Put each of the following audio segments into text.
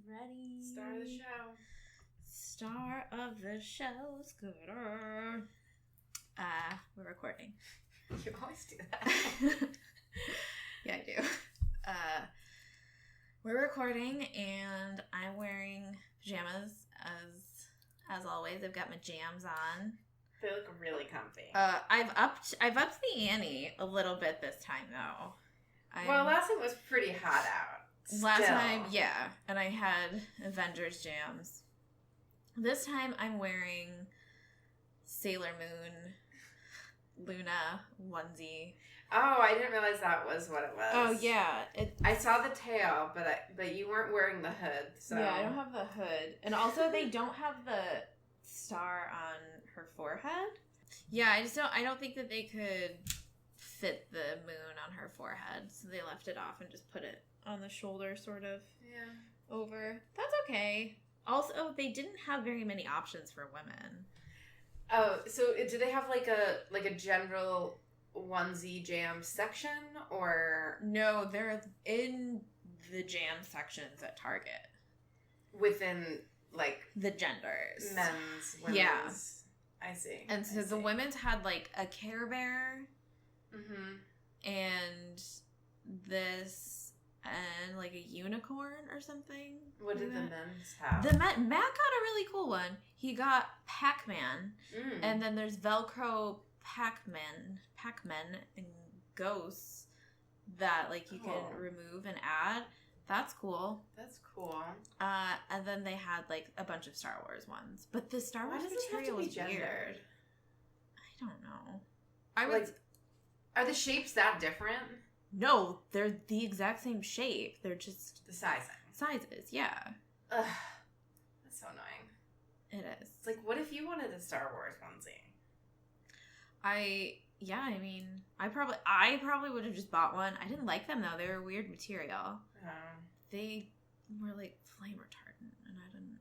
Ready? Star of the show. Star of the show, Scooter. We're recording. You always do that. Yeah, I do. We're recording, and I'm wearing pajamas as always. I've got my jams on. They look really comfy. I've upped the ante a little bit this time though. Well, last time it was pretty hot out. Last time, yeah, and I had Avengers jams. This time I'm wearing Sailor Moon Luna onesie. Oh, I didn't realize that was what it was. Oh yeah, I saw the tail, but you weren't wearing the hood. So yeah, I don't have the hood, and also they don't have the star on her forehead. Yeah, I don't think that they could fit the moon on her forehead, so they left it off and just put it on the shoulder, sort of. Yeah. Over. That's okay. Also, they didn't have very many options for women. Oh, so do they have like a general onesie jam section, or no? They're in the jam sections at Target within like the genders, men's, women's. Yeah, I see. And so the women's had like a Care Bear, and this. And like a unicorn or something. What did the men's have? Matt got a really cool one. He got Pac-Man, and then there's Velcro Pac-Men and ghosts that like you can remove and add. That's cool. That's cool. And then they had like a bunch of Star Wars ones, but the Star Wars material was weird. I don't know. Are the shapes that different? No, they're the exact same shape. They're just the sizes, yeah. Ugh, that's so annoying. It is. It's like, what if you wanted a Star Wars onesie? I mean, I probably would have just bought one. I didn't like them though. They were weird material. They were like flame retardant, and I didn't.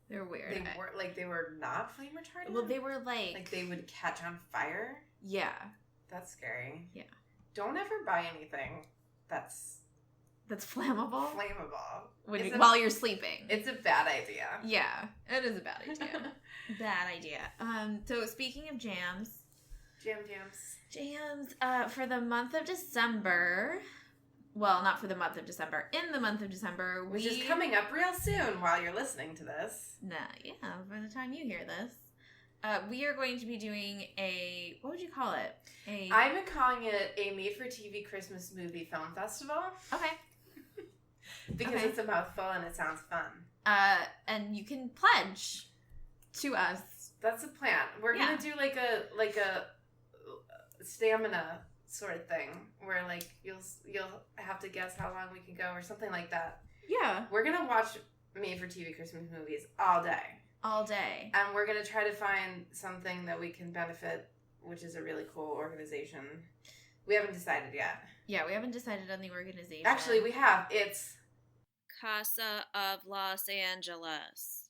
They were weird. They were not flame retardant. Well, they were like they would catch on fire. Yeah, that's scary. Yeah. Don't ever buy anything that's flammable. While you're sleeping. It's a bad idea. Yeah, it is a bad idea. Bad idea. So speaking of jams. Jams. For the month of December. Well, not for the month of December. In the month of December, which is coming up real soon while you're listening to this. Nah, yeah, by the time you hear this. We are going to be doing what would you call it? I've been calling it a made-for-TV Christmas movie film festival. Okay. Because it's a mouthful and it sounds fun. And you can pledge to us. That's the plan. We're gonna do like a stamina sort of thing where like you'll have to guess how long we can go or something like that. Yeah. We're gonna watch made-for-TV Christmas movies all day. And we're going to try to find something that we can benefit, which is a really cool organization. We haven't decided yet. Yeah, we haven't decided on the organization. Actually, we have. It's Casa of Los Angeles.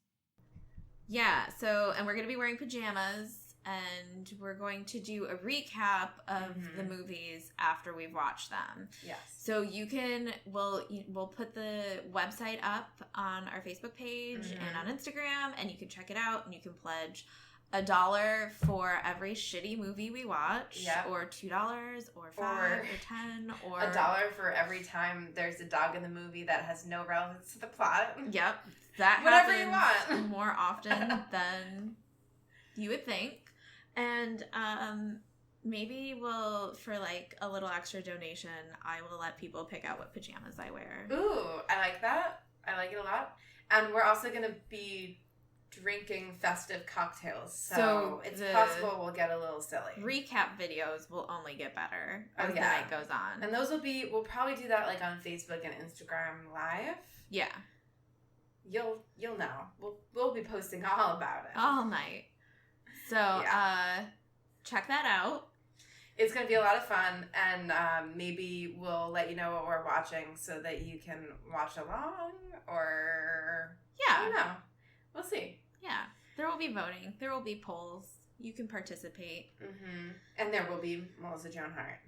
Yeah, and we're going to be wearing pajamas, and we're going to do a recap of the movies after we've watched them. Yes. So we'll put the website up on our Facebook page and on Instagram, and you can check it out, and you can pledge $1 for every shitty movie we watch, or $2, or $5, or $10, or $1 for every time there's a dog in the movie that has no relevance to the plot. Yep, that whatever you want more often than you would think. And maybe for like a little extra donation, I will let people pick out what pajamas I wear. Ooh, I like that. I like it a lot. And we're also going to be drinking festive cocktails. So it's possible we'll get a little silly. Recap videos will only get better as the night goes on. And we'll probably do that like on Facebook and Instagram Live. Yeah. You'll know. We'll be posting all about it. All night. So, check that out. It's going to be a lot of fun, and maybe we'll let you know what we're watching so that you can watch along, or... Yeah. I don't know. We'll see. Yeah. There will be voting. There will be polls. You can participate. And there will be Melissa Joan Hart.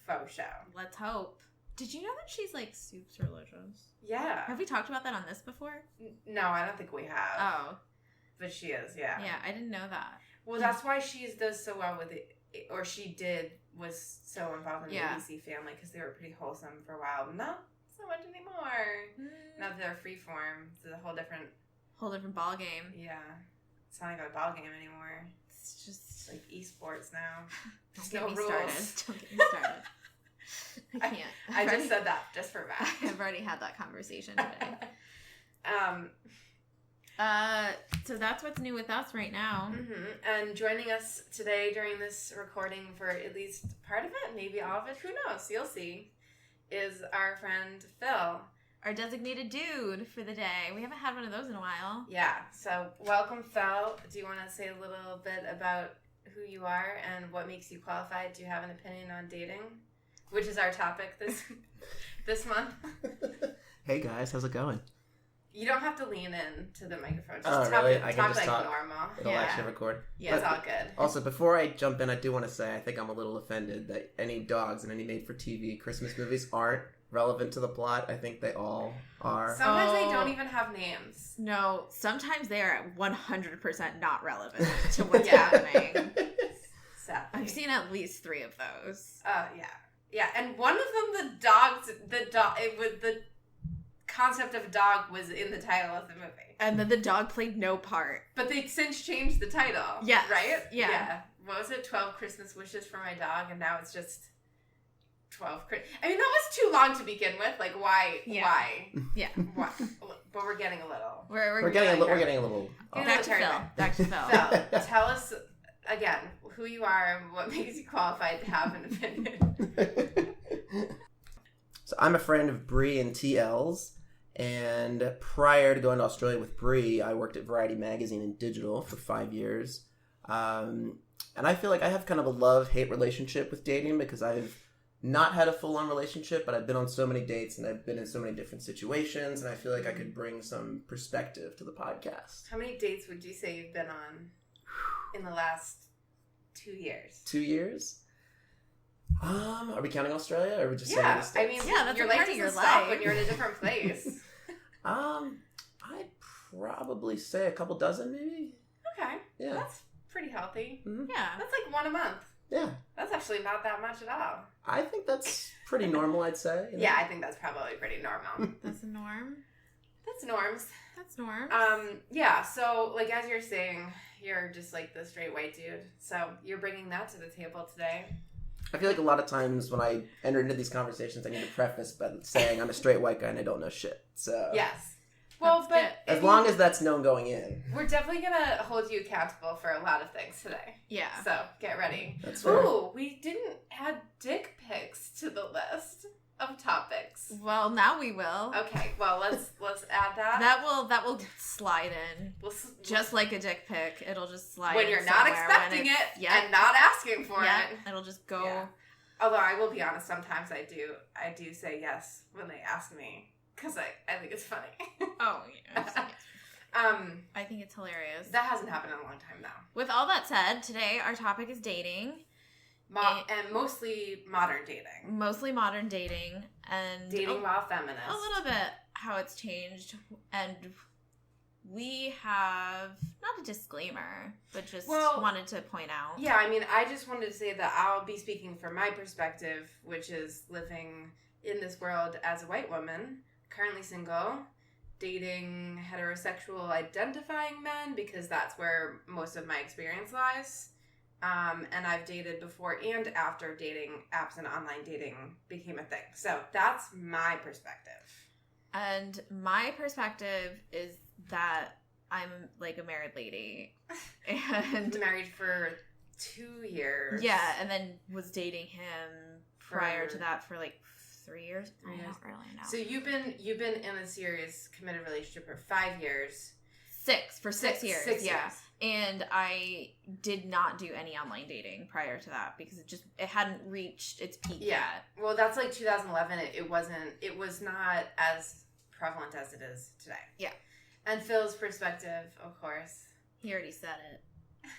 Faux show. Let's hope. Did you know that she's, like, soups religious? Yeah. Have we talked about that on this before? No, I don't think we have. Oh. But she is, yeah. Yeah, I didn't know that. Well, that's why she does so well with it, or she was so involved in the ABC family, because they were pretty wholesome for a while. Not so much anymore. Now that they're freeform, it's a whole different ball game. Yeah. It's not even a ball game anymore. It's just like esports now. Don't get me started. I can't. I just said that just for Matt. I've already had that conversation today. So that's what's new with us right now. Mm-hmm. And joining us today during this recording for at least part of it, maybe all of it, who knows, you'll see, is our friend Phil. Our designated dude for the day. We haven't had one of those in a while. Yeah, so welcome, Phil. Do you want to say a little bit about who you are and what makes you qualified to have an opinion on dating, which is our topic this month? Hey guys, how's it going? You don't have to lean in to the microphone. Just talk, really? I can talk just like talk. Normal. It'll actually record. Yeah, it's all good. Also, before I jump in, I do want to say I think I'm a little offended that any dogs in any made-for-TV Christmas movies aren't relevant to the plot. I think they all are. Sometimes they don't even have names. No, sometimes they are 100% not relevant to what's happening. Sadly. I've seen at least 3 of those. Yeah, and one of them, the concept of dog was in the title of the movie. And then the dog played no part. But they since changed the title. Yeah. Right? Yeah. What was it? 12 Christmas Wishes for My Dog, and now it's just 12 I mean, that was too long to begin with. Like, why? Yeah. Why? Yeah. Why? But we're getting a little. We're getting a little. Back to Phil. Phil, tell us again who you are and what makes you qualified to have an opinion. So I'm a friend of Bree and TL's, and prior to going to Australia with Bree, I worked at Variety Magazine in digital for 5 years. And I feel like I have kind of a love-hate relationship with dating because I've not had a full-on relationship, but I've been on so many dates and I've been in so many different situations, and I feel like I could bring some perspective to the podcast. How many dates would you say you've been on in the last 2 years? 2 years? Are we counting Australia, or are we just saying the States? I mean, that's your life doesn't stop when you're in a different place. I'd probably say a couple dozen, maybe. Okay. Yeah. That's pretty healthy. Mm-hmm. Yeah. That's like 1 a month. Yeah. That's actually not that much at all. I think that's pretty normal, I'd say. You know? Yeah, I think that's probably pretty normal. That's a norm. That's norms. That's norms. Yeah, so, like, as you're saying, you're just, like, the straight white dude. So, you're bringing that to the table today. I feel like a lot of times when I enter into these conversations, I need to preface by saying I'm a straight white guy and I don't know shit. So yes. Well, but as long as that's known going in. We're definitely going to hold you accountable for a lot of things today. Yeah. So, get ready. That's fair. Ooh, we didn't add dick pics to the list of topics. Well, now we will. Okay, well, let's add that. That will slide in. Just like a dick pic, it'll just slide when in you're not expecting it and not asking for it. It'll just go. Yeah. Although I will be honest, sometimes I do say yes when they ask me because I think it's funny. Oh yeah. I think it's hilarious. That hasn't happened in a long time now. With all that said, today our topic is dating. And mostly modern dating. Mostly modern dating. And dating while feminist. A little bit how it's changed. And we have, not a disclaimer, but just wanted to point out. Yeah, I mean, I just wanted to say that I'll be speaking from my perspective, which is living in this world as a white woman, currently single, dating heterosexual identifying men, because that's where most of my experience lies. And I've dated before and after dating apps and online dating became a thing. So that's my perspective. And my perspective is that I'm like a married lady. And married for 2 years. Yeah, and then was dating him prior to that for like 3 years. I don't really know. So you've been in a serious committed relationship for 5 years. 6 years. 6 years. And I did not do any online dating prior to that because it hadn't reached its peak yet. Well, that's like 2011. It was not as prevalent as it is today. Yeah. And Phil's perspective, of course. He already said it.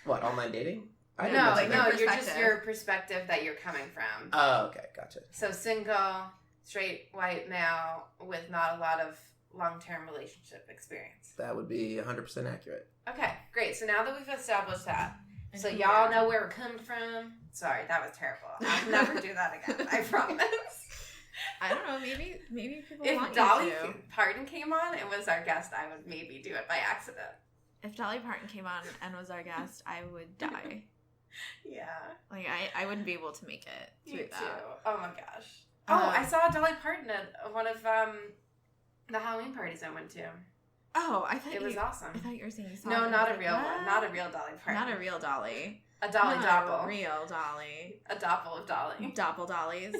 What, online dating? No, you're just your perspective that you're coming from. Oh, okay, gotcha. So single, straight white male with not a lot of long-term relationship experience. That would be 100% accurate. Okay, great. So now that we've established that, so y'all know where we're coming from. Sorry, that was terrible. I'll never do that again. I promise. I don't know. Maybe people If want Dolly you to. Parton came on and was our guest, I would maybe do it by accident. If Dolly Parton came on and was our guest, I would die. Yeah. Like, I wouldn't be able to make it Me through too. that. Oh my gosh. I saw Dolly Parton at one of the Halloween parties I went to. Oh, I thought It was awesome. I thought you were saying you saw No, it. not I a was real like, one. what? Not a real Dolly Parton. Not a real Dolly. A Dolly Not Doppel. a real Dolly. A doppel of Dolly. Doppel Dollies.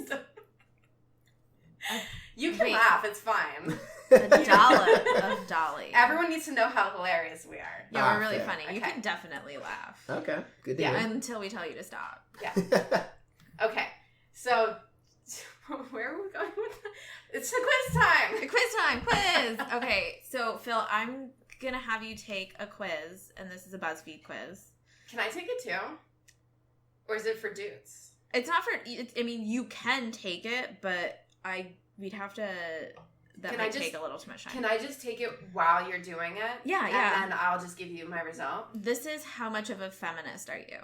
You can laugh. It's fine. A dollop of Dolly. Everyone needs to know how hilarious we are. Yeah, we're really fair. funny. You Okay. can definitely laugh. Okay, good to Yeah. hear. Until we tell you to stop. Yeah. Okay. So, where are we going with that? It's the quiz time. Quiz time! Quiz! Okay, so Phil, I'm gonna have you take a quiz, and this is a BuzzFeed quiz. Can I take it too? Or is it for dudes? It's not for. I mean, you can take it, but we'd have to. That Can might I just- take a little too much time. Can I just take it while you're doing it? Yeah, yeah. And then I'll just give you my result? This is how much of a feminist are you?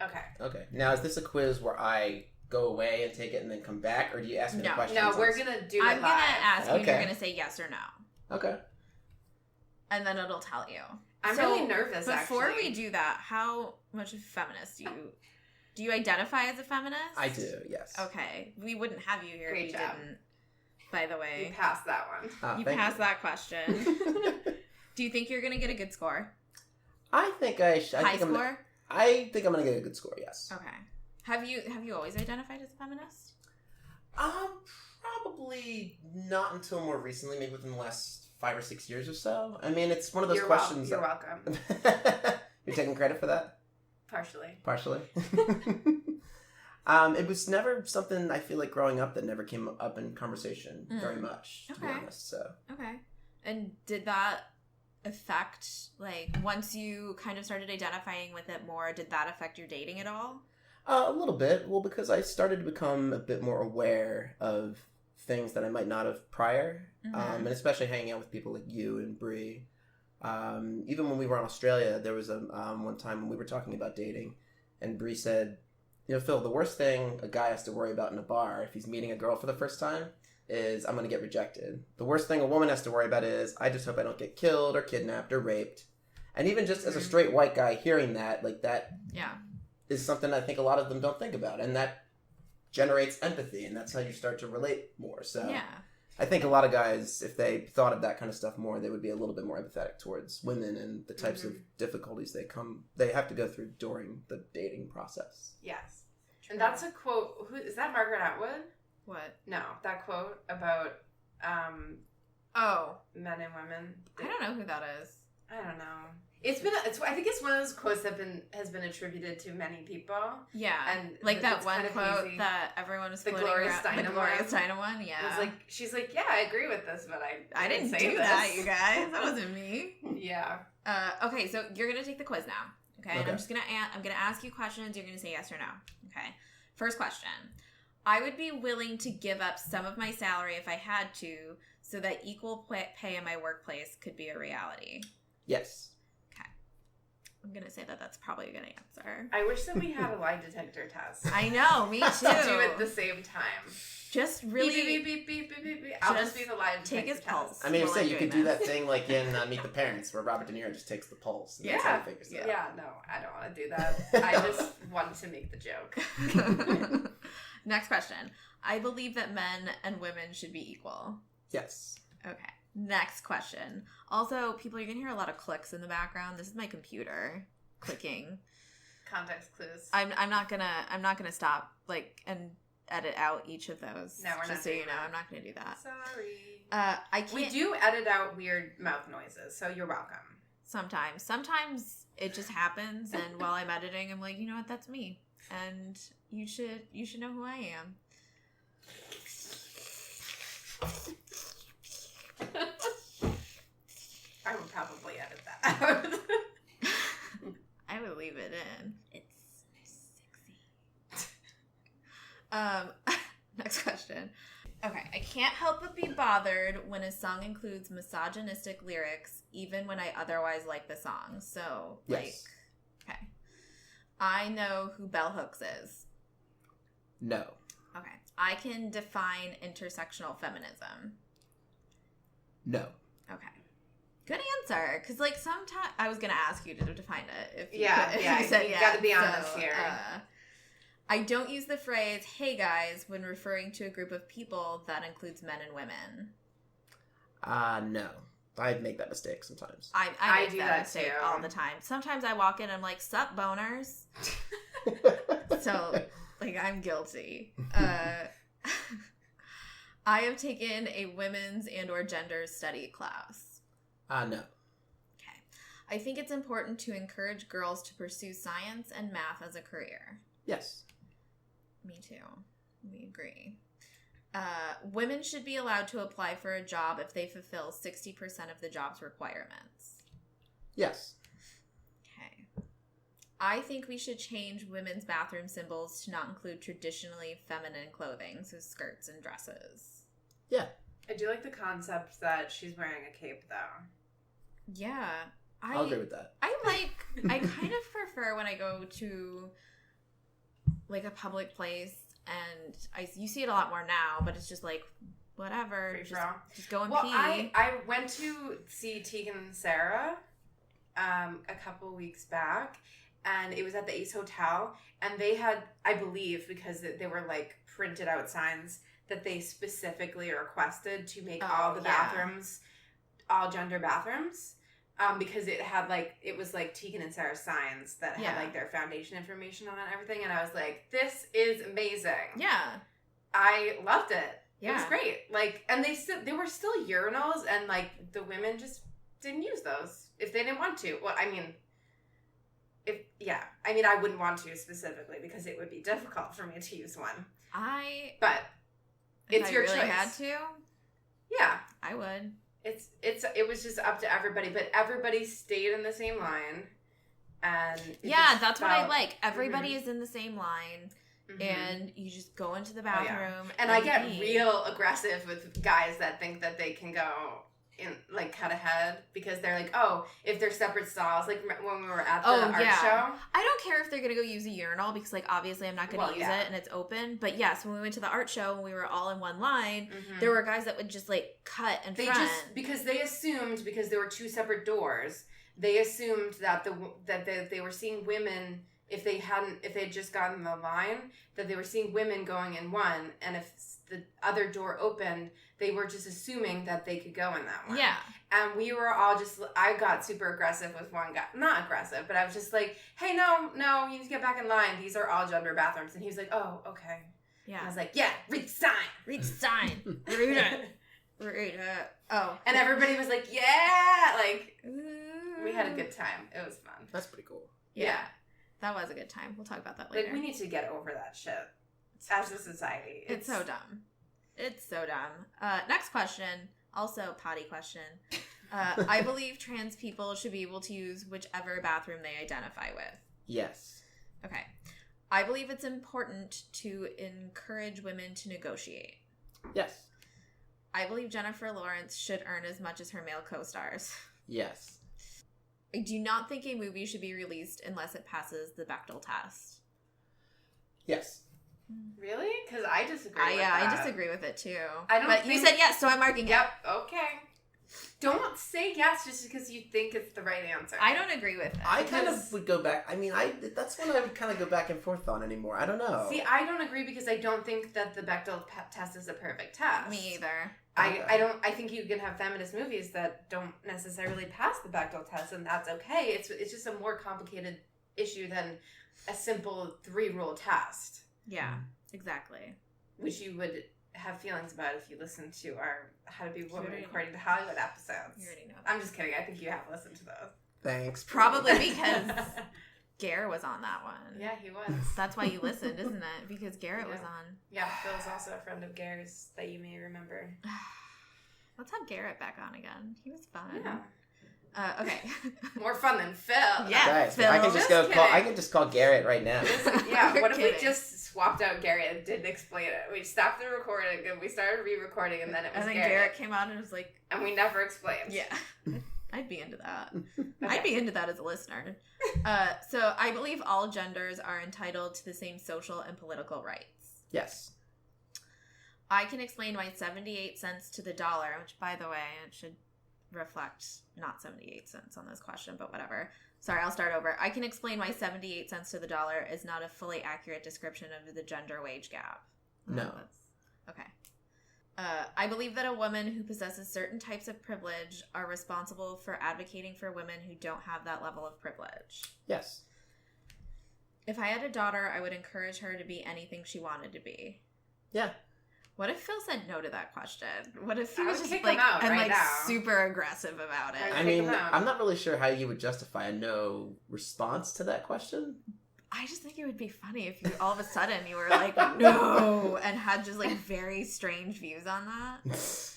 Okay. Okay. Now, is this a quiz where I go away and take it and then come back, or do you ask me the No. questions? No, we're going to do it I'm live. gonna ask you, and you're Okay. gonna say yes or no, Okay. and then it'll tell you. I'm So, really nervous, Before actually. we do that, how much of a feminist do you identify as a feminist? I do, yes. Okay, we wouldn't have you here Great if you job. didn't. By the You way, passed that one. you Thank passed that question. Do you think you're gonna get a good score? I think I should. High score? I think I'm going to get a good score, yes. Okay. Have you always identified as a feminist? Probably not until more recently, maybe within the last 5 or 6 years or so. I mean, it's one of those You're questions. You're welcome. You're taking credit for that? Partially. Partially. It was never something I feel like growing up that never came up in conversation very much, to be Okay. honest. So Okay. And did that affect, like, once you kind of started identifying with it more, did that affect your dating at all? a little bit. Well, because I started to become a bit more aware of things that I might not have prior, and especially hanging out with people like you and Bree. Even when we were in Australia, there was a one time when we were talking about dating, and Bree said, "You know, Phil, the worst thing a guy has to worry about in a bar if he's meeting a girl for the first time is I'm going to get rejected. The worst thing a woman has to worry about is I just hope I don't get killed or kidnapped or raped." And even just as a straight white guy hearing that, like that is something I think a lot of them don't think about, and that generates empathy, and that's how you start to relate more. So I think a lot of guys, if they thought of that kind of stuff more, they would be a little bit more empathetic towards women and the types of difficulties they have to go through during the dating process. Yes. And that's a quote. Who is that? Margaret Atwood? What? No, that quote about Oh. men and women. I don't know who that is. I don't know. I think it's one of those quotes that has been attributed to many people. Yeah. And like that it's one kind of quote easy. that everyone was The floating Gloria around. Steinem The Gloria one. Steinem one, yeah. It was like, she's like, yeah, I agree with this, but I didn't say do this. that, you guys. That wasn't me. Yeah. Okay, so you're gonna take the quiz now. Okay, and Okay. I'm just gonna ask you questions. You're gonna say yes or no. Okay. First question: I would be willing to give up some of my salary if I had to, so that equal pay in my workplace could be a reality. Yes. I'm gonna say that that's probably a good answer. I wish that we had a lie detector test. I know, me too. To do it at the same time. Just really Beep, beep, beep, beep, beep, beep. I'll just be the lie detector take his test. pulse. I mean, while say I'm you doing could do this. that thing like in Meet the Parents, where Robert De Niro just takes the pulse. And that's how he figures it out. Yeah, no, I don't want to do that. I just want to make the joke. Next question. I believe that men and women should be equal. Yes. Okay. Next question. Also, people, you're gonna hear a lot of clicks in the background. This is my computer clicking. Context clues. I'm not gonna stop and edit out each of those. No, we're not just so you doing know, that. I'm not gonna do that. Sorry. I can't. We do edit out weird mouth noises, so you're welcome. Sometimes it just happens, and while I'm editing, I'm like, you know what, that's me, and you should know who I am. I would probably edit that out. I would leave it in. It's sexy. Next question. Okay, I be bothered when a song includes misogynistic lyrics, even when I otherwise like the song. So, Yes. okay. I know who Bell Hooks is. No. Okay. I can define intersectional feminism. No. Okay. Good answer. Because, like, sometimes I was going to ask you to define it. If you you said you yeah. gotta be honest here. I don't use the phrase, hey guys, when referring to a group of people that includes men and women. No. I make that mistake sometimes. I do make that mistake too. all the time. Sometimes I walk in and I'm like, sup, boners? So, like, I'm guilty. I have taken a women's and or gender study class. No. Okay. I think it's important to encourage girls to pursue science and math as a career. Yes. Me too. We agree. Women should be allowed to apply for a job if they fulfill 60% of the job's requirements. Yes. Okay. I think we should change women's bathroom symbols to not include traditionally feminine clothing, so skirts and dresses. Yeah. I do like the concept that she's wearing a cape, though. Yeah. I'll agree with that. I kind of prefer when I go to, like, a public place, and you see it a lot more now, but it's just like, whatever, just go and pee. I went to see Tegan and Sarah a couple weeks back, and it was at the Ace Hotel, and they had, I believe, because they were like printed out signs that they specifically requested to make all the bathrooms all gender bathrooms. Because it had it was like Tegan and Sarah signs that had like their foundation information on it and everything, and I was like, this is amazing. Yeah. I loved it. Yeah. It was great. And they were still urinals, and like the women just didn't use those if they didn't want to. Well, I mean, I wouldn't want to specifically because it would be difficult for me to use one. But it's your choice. If I really had to, yeah, I would. It was just up to everybody, but everybody stayed in the same line, and that's what I like. Everybody is in the same line, and you just go into the bathroom. And I get real aggressive with guys that think that they can go in cut ahead because they're like, oh, if they're separate stalls, like when we were at the art show. I don't care if they're gonna go use a urinal because obviously I'm not gonna use it and it's open. But yes, when we went to the art show and we were all in one line, there were guys that would just cut in front. Because they assumed, because there were two separate doors, they assumed that they were seeing women. If they had just gotten the line, that they were seeing women going in one, and if the other door opened, they were just assuming that they could go in that one. Yeah. And we were all I got super aggressive with one guy. Not aggressive, but I was just like, hey, no, you need to get back in line. These are all gender bathrooms. And he was like, oh, okay. Yeah. And I was like, yeah, read the sign. Read the sign. Read it. Read it. Oh. And everybody was like, yeah. Ooh. We had a good time. It was fun. That's pretty cool. Yeah. That was a good time. We'll talk about that later. We need to get over that shit as a society. It's so dumb. It's so dumb. Next question, also potty question. I believe trans people should be able to use whichever bathroom they identify with. Yes. Okay. I believe it's important to encourage women to negotiate. Yes. I believe Jennifer Lawrence should earn as much as her male co-stars. Yes. I do not think a movie should be released unless it passes the Bechdel test. Yes. Really? Because I disagree with that. I disagree with it too. But you said yes, so I'm marking it. Yep, okay. Don't say yes just because you think it's the right answer. I don't agree with it. I kind of would go back. That's one I would kind of go back and forth on anymore. I don't know. See, I don't agree because I don't think that the Bechdel test is a perfect test. Me either. I think you can have feminist movies that don't necessarily pass the Bechdel test, and that's okay. It's just a more complicated issue than a simple 3-rule test. Yeah, exactly. Which you would have feelings about if you listened to our How to Be a Woman According to Hollywood episodes. You already know that. I'm just kidding. I think you have listened to those. Thanks. Probably because Garrett was on that one. Yeah, he was. That's why you listened, isn't it? Because Garrett was on. Yeah, Phil's also a friend of Gary's that you may remember. Let's have Garrett back on again. He was fun. Yeah. Okay. More fun than Phil. Yeah, Guys, Phil. I can Just I kidding. can just call Garrett right now. Yeah, what if we Kidding. just swapped out Garrett and didn't explain it? We stopped the recording and we started re-recording and then it was And then Garrett. Garrett came on and was like, And we never explained. yeah. I'd be into that. Okay. I'd be into that as a listener. So I believe all genders are entitled to the same social and political rights. Yes. I can explain why 78 cents to the dollar, which, by the way, it should reflect not 78 cents on this question, but whatever. Sorry, I'll start over. I can explain why 78 cents to the dollar is not a fully accurate description of the gender wage gap. No. Okay. I believe that a woman who possesses certain types of privilege are responsible for advocating for women who don't have that level of privilege. Yes. If I had a daughter, I would encourage her to be anything she wanted to be. Yeah. What if Phil said no to that question? What if he I was would just kick like him out and right like now. super aggressive about it? I Kick mean, him out. I'm not really sure how you would justify a no response to that question. I just think it would be funny if you all of a sudden you were like no and had just like very strange views on that.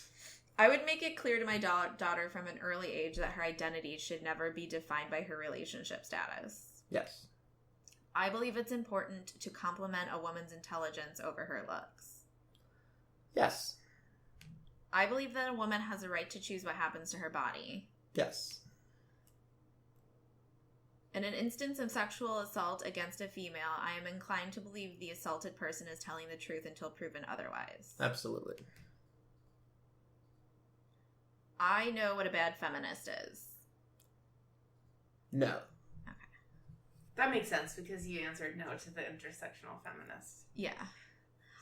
I would make it clear to my daughter from an early age that her identity should never be defined by her relationship status. Yes. I believe it's important to compliment a woman's intelligence over her looks. Yes. I believe that a woman has a right to choose what happens to her body. Yes. In an instance of sexual assault against a female, I am inclined to believe the assaulted person is telling the truth until proven otherwise. Absolutely. I know what a bad feminist is. No. That makes sense because you answered no to the intersectional feminist. Yeah.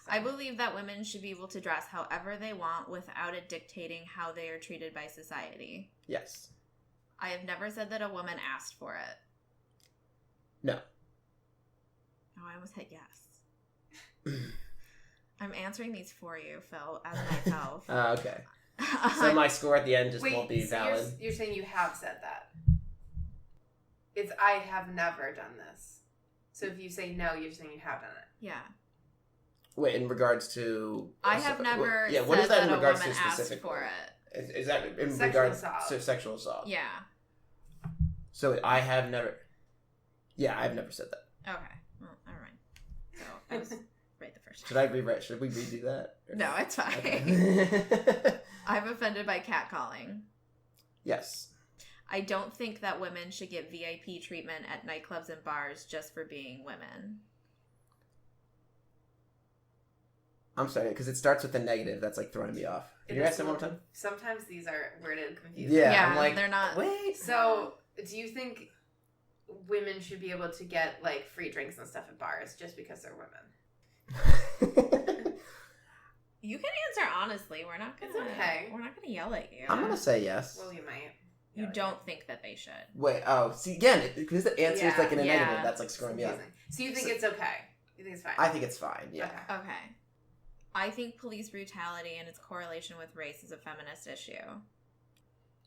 So. I believe that women should be able to dress however they want without it dictating how they are treated by society. Yes. I have never said that a woman asked for it. No. Oh, I almost hit yes. I'm answering these for you, Phil, as myself. Okay. So my score at the end just won't be so valid. You're saying you have said that. It's I have never done this. So if you say no, you're saying you have done it. Yeah. Wait, in regards to... I have never yeah, said what is that that in a regards woman to asked specifically? for it. Is that in Sexual regards assault. to sexual assault? Yeah. So I have never... Yeah, I've never said that. Okay. Well, never mind. So I was right the first time. Should I rewrite? Should we redo that? No, it's fine. Okay. I'm offended by catcalling. Yes. I don't think that women should get VIP treatment at nightclubs and bars just for being women. I'm sorry, because it starts with a negative. That's like throwing me off. Can you ask that one more time? Sometimes these are worded confusing. Yeah, I'm like, they're not. wait. So, do you think women should be able to get like free drinks and stuff at bars just because they're women? You can answer honestly. We're not gonna. It's okay. We're not gonna yell at you. I'm going to say yes. Well, you might. You don't think that they should. Wait, oh, see, again, because the answer is like in a Yeah. negative. That's like screwing me up. Confusing. So you think it's okay? You think it's fine? I think it's fine, yeah. Okay. Okay. I think police brutality and its correlation with race is a feminist issue.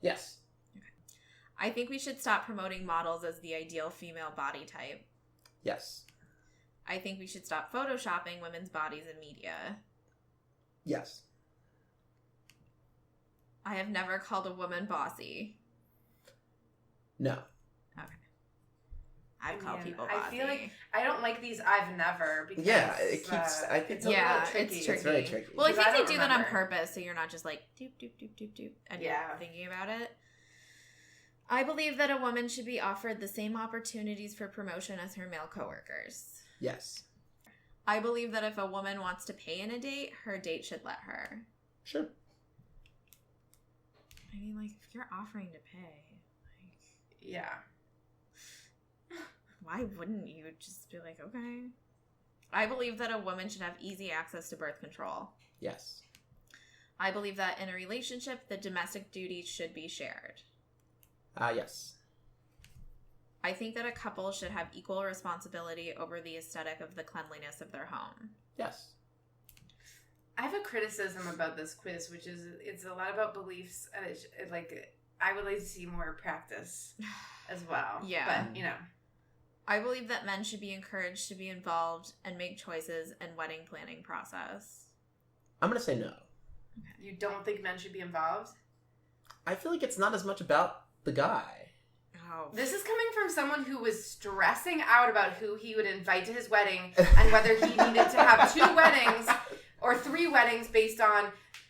Yes. I think we should stop promoting models as the ideal female body type. Yes. I think we should stop photoshopping women's bodies in media. Yes. I have never called a woman bossy. No. I've called mean, people I bossy. feel like I don't like these I've never because Yeah, it keeps- I think- it's a Yeah, little tricky. it's tricky. It's very tricky. Well, I Because think I they don't do that on remember. purpose, so you're not just like doop doop doop doop doop, and Yeah. you're thinking about it. I believe that a woman should be offered the same opportunities for promotion as her male coworkers. Yes. I believe that if a woman wants to pay in a date, her date should let her. Sure. I mean, like, if you're offering to pay, like, Yeah. why wouldn't you just be like, okay? I believe that a woman should have easy access to birth control. Yes. I believe that in a relationship, the domestic duties should be shared. Yes. I think that a couple should have equal responsibility over the aesthetic of the cleanliness of their home. Yes. I have a criticism about this quiz, which is it's a lot about beliefs, and I would like to see more practice as well. Yeah. But, you know. I believe that men should be encouraged to be involved and make choices in wedding planning process. I'm going to say no. You don't think men should be involved? I feel like it's not as much about the guy. Oh. This is coming from someone who was stressing out about who he would invite to his wedding and whether he needed to have 2 weddings or 3 weddings based on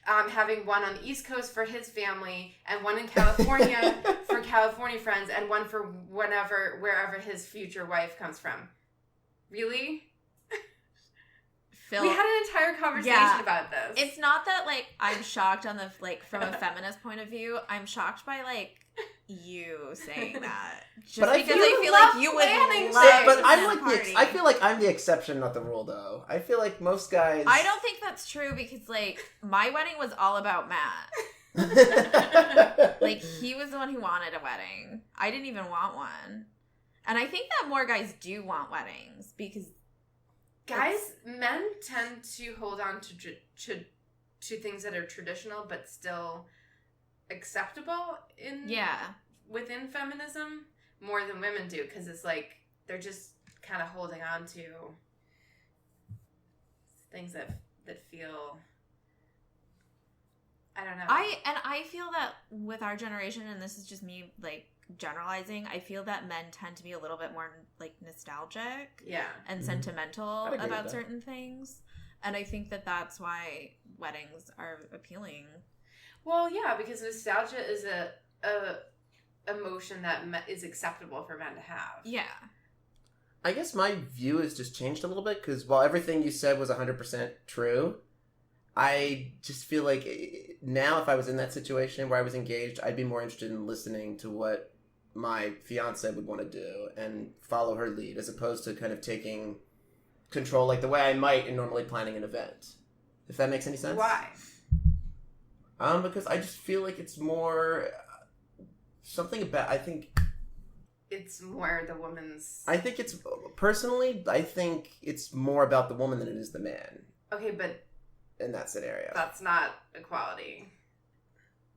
having one on the East Coast for his family and one in California for California friends and one for wherever his future wife comes from. Really? Phil, we had an entire conversation about this. It's not that, like, I'm shocked on the, like, from a feminist point of view. I'm shocked by, like, you saying that. Just but because I feel like you would love but to I'm plan a like party. I feel like I'm the exception, not the rule, though. I feel like most guys. I don't think that's true because, like, my wedding was all about Matt. Like, he was the one who wanted a wedding. I didn't even want one. And I think that more guys do want weddings because men tend to hold on to things that are traditional but still acceptable within feminism more than women do, because it's like they're just kind of holding on to things that feel, I don't know. I feel that with our generation, and this is just me, like, generalizing, I feel that men tend to be a little bit more, like, nostalgic and sentimental about certain things, and I think that that's why weddings are appealing. Well, yeah, because nostalgia is a emotion that is acceptable for men to have. Yeah. I guess my view has just changed a little bit, because while everything you said was 100% true, I just feel like now if I was in that situation where I was engaged, I'd be more interested in listening to what my fiance would want to do and follow her lead, as opposed to kind of taking control like the way I might in normally planning an event. If that makes any sense? Why? Because I just feel like it's more something about, I think it's more the woman's... I think it's, personally, I think it's more about the woman than it is the man. Okay, but... in that scenario. That's not equality.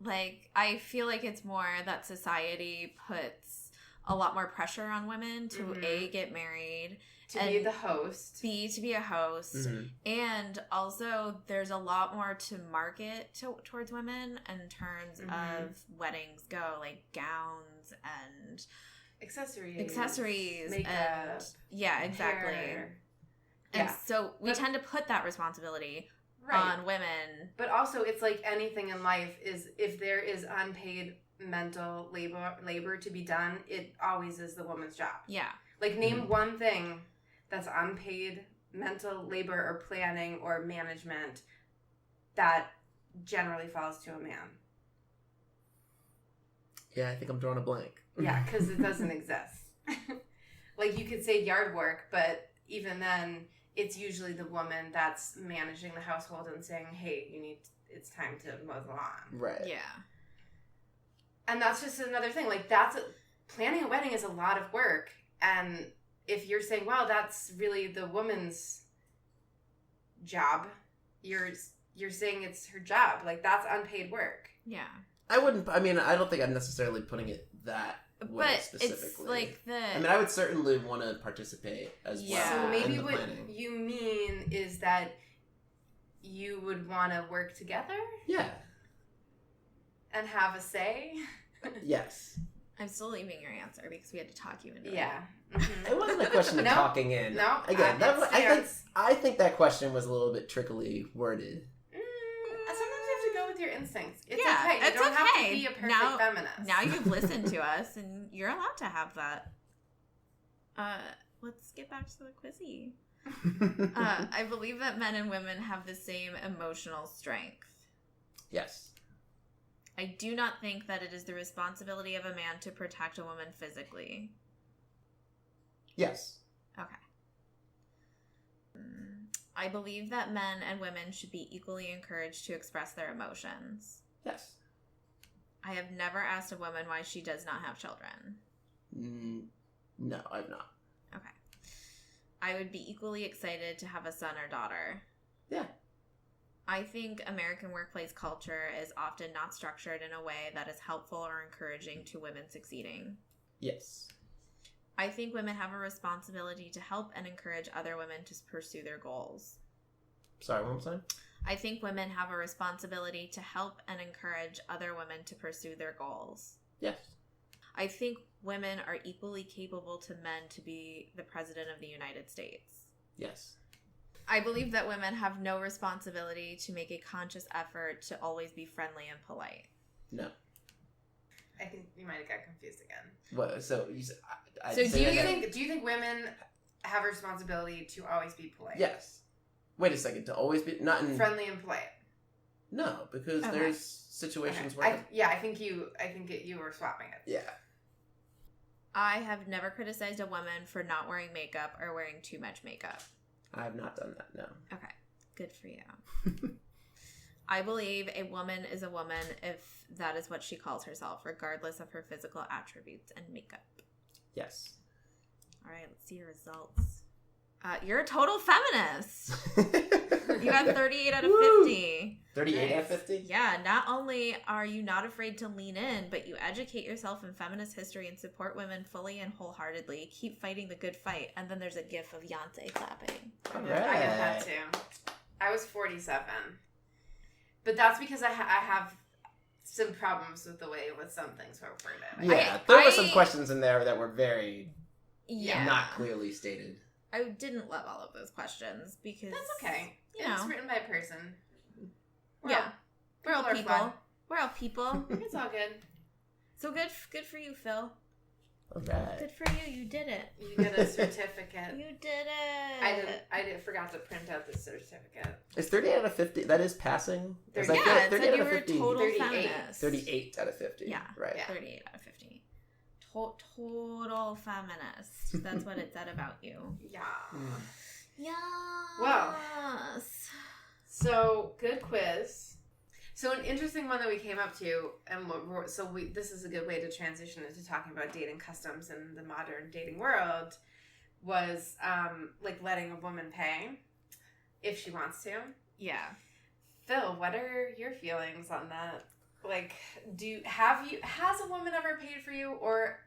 Like, I feel like it's more that society puts a lot more pressure on women to A, get married, to be the host, B, to be a host, and also there's a lot more to market towards women in terms of weddings go, like gowns and accessories, makeup, and yeah, exactly. Hair. And so we tend to put that responsibility on women. But also, it's like anything in life, is if there is unpaid mental labor to be done, it always is the woman's job. Yeah. Like, name one thing that's unpaid mental labor or planning or management that generally falls to a man. Yeah, I think I'm drawing a blank. Yeah, because it doesn't exist. Like, you could say yard work, but even then, it's usually the woman that's managing the household and saying, hey, it's time to mow the lawn. Right. Yeah. And that's just another thing. Like, planning a wedding is a lot of work. And if you're saying, well, that's really the woman's job, you're saying it's her job. Like, that's unpaid work. Yeah. I don't think I'm necessarily putting it that way specifically. It's like I would certainly want to participate as well. So maybe what you mean is that you would want to work together? Yeah. And have a say? Yes. I'm still leaving your answer because we had to talk you into it. Yeah. Mm-hmm. It wasn't a question of talking in. No. Again, I think that question was a lot bit trickily worded. Sometimes you have to go with your instincts. It's okay. You don't have to be a perfect feminist. Now you've listened to us, and you're allowed to have that. Let's get back to the quizzy. I believe that men and women have the same emotional strength. Yes. I do not think that it is the responsibility of a man to protect a woman physically. Yes. Okay. I believe that men and women should be equally encouraged to express their emotions. Yes. I have never asked a woman why she does not have children. No, I've not. Okay. I would be equally excited to have a son or daughter. Yeah. I think American workplace culture is often not structured in a way that is helpful or encouraging to women succeeding. Yes. I think women have a responsibility to help and encourage other women to pursue their goals. Sorry, one more time? I think women have a responsibility to help and encourage other women to pursue their goals. Yes. I think women are equally capable to men to be the president of the United States. Yes. I believe that women have no responsibility to make a conscious effort to always be friendly and polite. No. I think you might have got confused again. What? So do you think women have a responsibility to always be polite? Yes. Wait a second. To always be not in friendly and polite. No, because there's situations where I think you were swapping it. Yeah. I have never criticized a woman for not wearing makeup or wearing too much makeup. I have not done that, no. Okay. Good for you. I believe a woman is a woman if that is what she calls herself, regardless of her physical attributes and makeup. Yes. All right, let's see your results. You're a total feminist. You got 38 out of 50. 38 out of 50? Yeah, not only are you not afraid to lean in, but you educate yourself in feminist history and support women fully and wholeheartedly. Keep fighting the good fight. And then there's a gif of Beyonce clapping. All right. I got that too. I was 47. But that's because I have some problems with the way with some things were worded. Yeah, there were some questions in there that were very not clearly stated. I didn't love all of those questions because... That's okay. You know. It's written by a person. We're all people. We're all people. It's all good. So good for you, Phil. Okay. Good for you. You did it. You get a certificate. You did it. I forgot to print out the certificate. Is 38 out of 50, that is passing? It said you were a total 38. feminist. 38 out of 50. Yeah. Right. Yeah. 38 out of 50. Total feminist. That's what it said about you. Yeah. Yes. Well. So, good quiz. So, an interesting one that we came up to, and this is a good way to transition into talking about dating customs in the modern dating world, was letting a woman pay if she wants to. Yeah. Phil, what are your feelings on that? Like, has a woman ever paid for you, or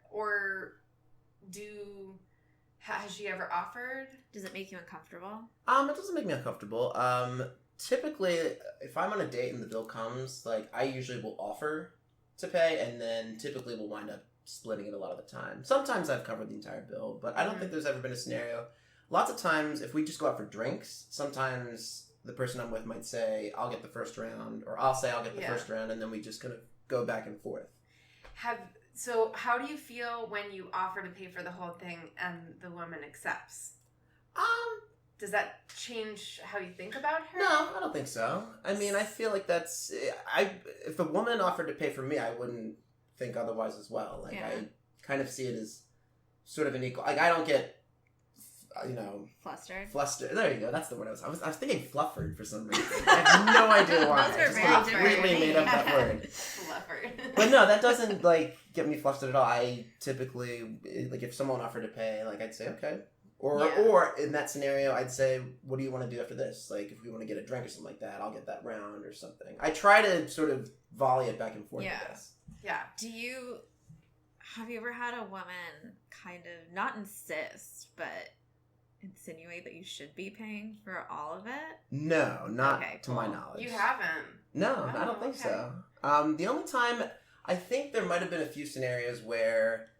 has she ever offered? Does it make you uncomfortable? It doesn't make me uncomfortable. Typically, if I'm on a date and the bill comes, I usually will offer to pay, and then typically we'll wind up splitting it a lot of the time. Sometimes I've covered the entire bill, but I don't think there's ever been a scenario. Lots of times, if we just go out for drinks, sometimes the person I'm with might say, I'll get the first round, or I'll say I'll get the first round, and then we just kind of go back and forth. So how do you feel when you offer to pay for the whole thing and the woman accepts? Does that change how you think about her? No, I don't think so. I mean, I feel like that's... if a woman offered to pay for me, I wouldn't think otherwise as well. I kind of see it as sort of an equal... I don't get, Flustered. There you go. That's the word I was thinking fluffered for some reason. I have no idea why. Those were very I completely made up that word. Fluffered. But no, that doesn't, get me flustered at all. I typically, if someone offered to pay, I'd say, okay. Or in that scenario, I'd say, what do you want to do after this? If we want to get a drink or something like that, I'll get that round or something. I try to sort of volley it back and forth, I guess. Yeah. Have you ever had a woman kind of, not insist, but insinuate that you should be paying for all of it? No, not to my knowledge. You haven't? No, I don't think so. The only time, I think there might have been a few scenarios where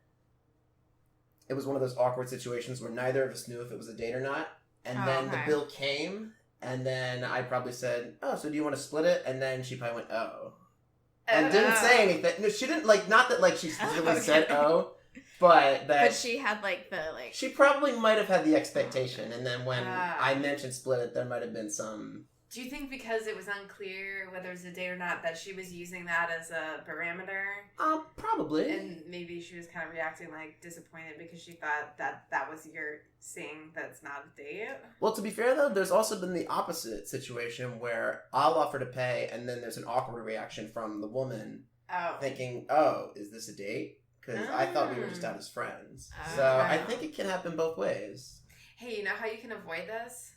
it was one of those awkward situations where neither of us knew if it was a date or not. And then the bill came, and then I probably said, oh, so do you want to split it? And then she probably went, oh. And didn't say anything. No, she didn't, not that, she specifically said, oh, but that... But she had, She probably might have had the expectation, and then when I mentioned split it, there might have been some... Do you think because it was unclear whether it was a date or not that she was using that as a parameter? Probably. And maybe she was kind of reacting disappointed because she thought that was your saying that's not a date? Well, to be fair though, there's also been the opposite situation where I'll offer to pay and then there's an awkward reaction from the woman thinking, oh, is this a date? Because I thought we were just out as friends. So I think it can happen both ways. Hey, you know how you can avoid this?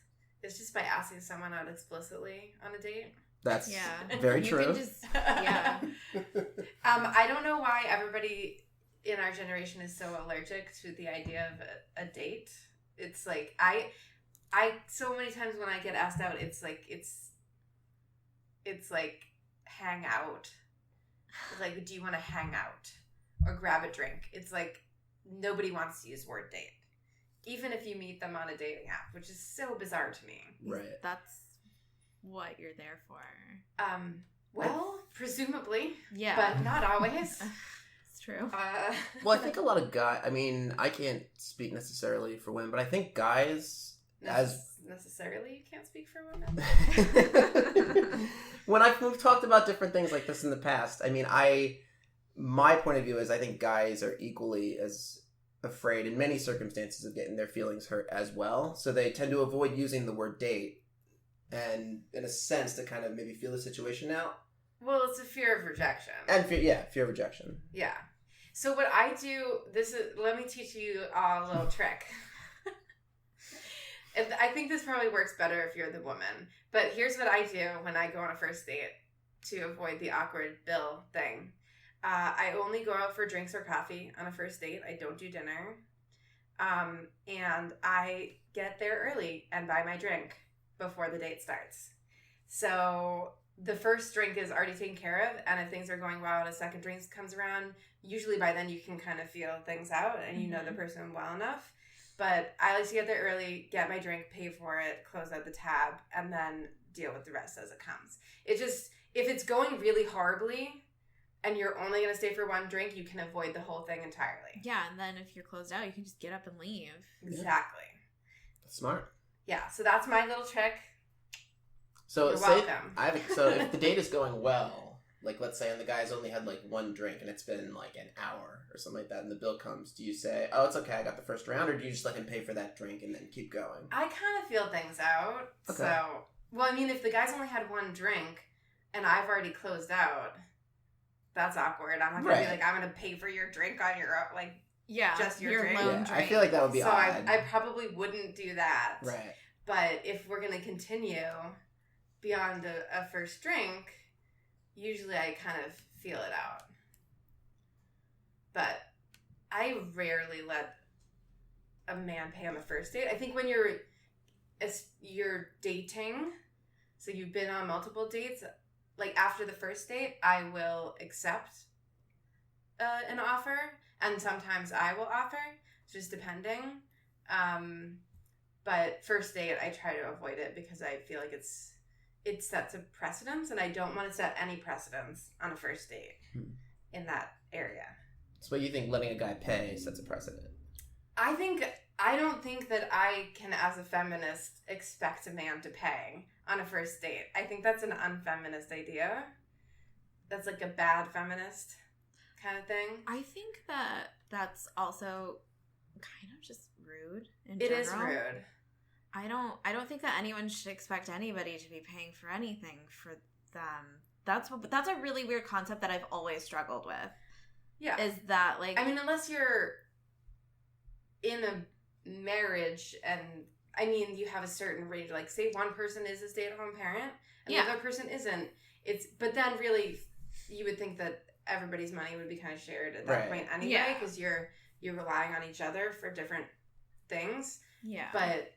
It's just by asking someone out explicitly on a date. That's very true. You can just, I don't know why everybody in our generation is so allergic to the idea of a date. It's I so many times when I get asked out, it's hang out. It's do you want to hang out? or grab a drink. It's like nobody wants to use the word date, even if you meet them on a dating app, which is so bizarre to me. Right. That's what you're there for. Well, presumably. Yeah. But not always. It's true. Well, I think a lot of guys, I mean, I can't speak necessarily for women, but I think guys, necessarily you can't speak for women. when we've talked about different things like this in the past, I mean, my point of view is I think guys are equally as afraid in many circumstances of getting their feelings hurt as well. So they tend to avoid using the word date and, in a sense, to kind of maybe feel the situation out. Well, it's a fear of rejection. And fear of rejection. Yeah. So what I do, let me teach you a little trick. And I think this probably works better if you're the woman. But here's what I do when I go on a first date to avoid the awkward bill thing. I only go out for drinks or coffee on a first date. I don't do dinner. And I get there early and buy my drink before the date starts. So the first drink is already taken care of, and if things are going well and a second drink comes around, usually by then you can kind of feel things out and you know the person well enough. But I like to get there early, get my drink, pay for it, close out the tab, and then deal with the rest as it comes. It just, if it's going really horribly and you're only going to stay for one drink, you can avoid the whole thing entirely. Yeah, and then if you're closed out, you can just get up and leave. Exactly. That's smart. Yeah, so that's my little trick. So You're welcome. So if the date is going well, like let's say, and the guy's only had like one drink and it's been like an hour or something like that, and the bill comes, do you say, "Oh, it's okay, I got the first round," or do you just let him pay for that drink and then keep going? I kind of feel things out. Okay. So, well, I mean, if the guy's only had one drink and I've already closed out, that's awkward. I'm not gonna be like, "I'm gonna pay for your drink on your own," like, just your drink. lone drink. I feel like that would be odd. I probably wouldn't do that. Right. But if we're gonna continue beyond a first drink, usually I kind of feel it out. But I rarely let a man pay on the first date. I think when you're dating, so you've been on multiple dates, like after the first date, I will accept an offer, and sometimes I will offer, just depending. But first date, I try to avoid it because I feel like it sets a precedence, and I don't want to set any precedence on a first date in that area. So you think letting a guy pay sets a precedent? I don't think that I can, as a feminist, expect a man to pay on a first date. I think that's an unfeminist idea. That's like a bad feminist kind of thing. I think that that's also kind of just rude in general. It is rude. I don't think that anyone should expect anybody to be paying for anything for them. That's a really weird concept that I've always struggled with. Yeah. Is that like, I mean, unless you're in a marriage and I mean you have a certain range, like say one person is a stay-at-home parent and the other person isn't. But then really you would think that everybody's money would be kind of shared at that point anyway, because you're relying on each other for different things. Yeah. But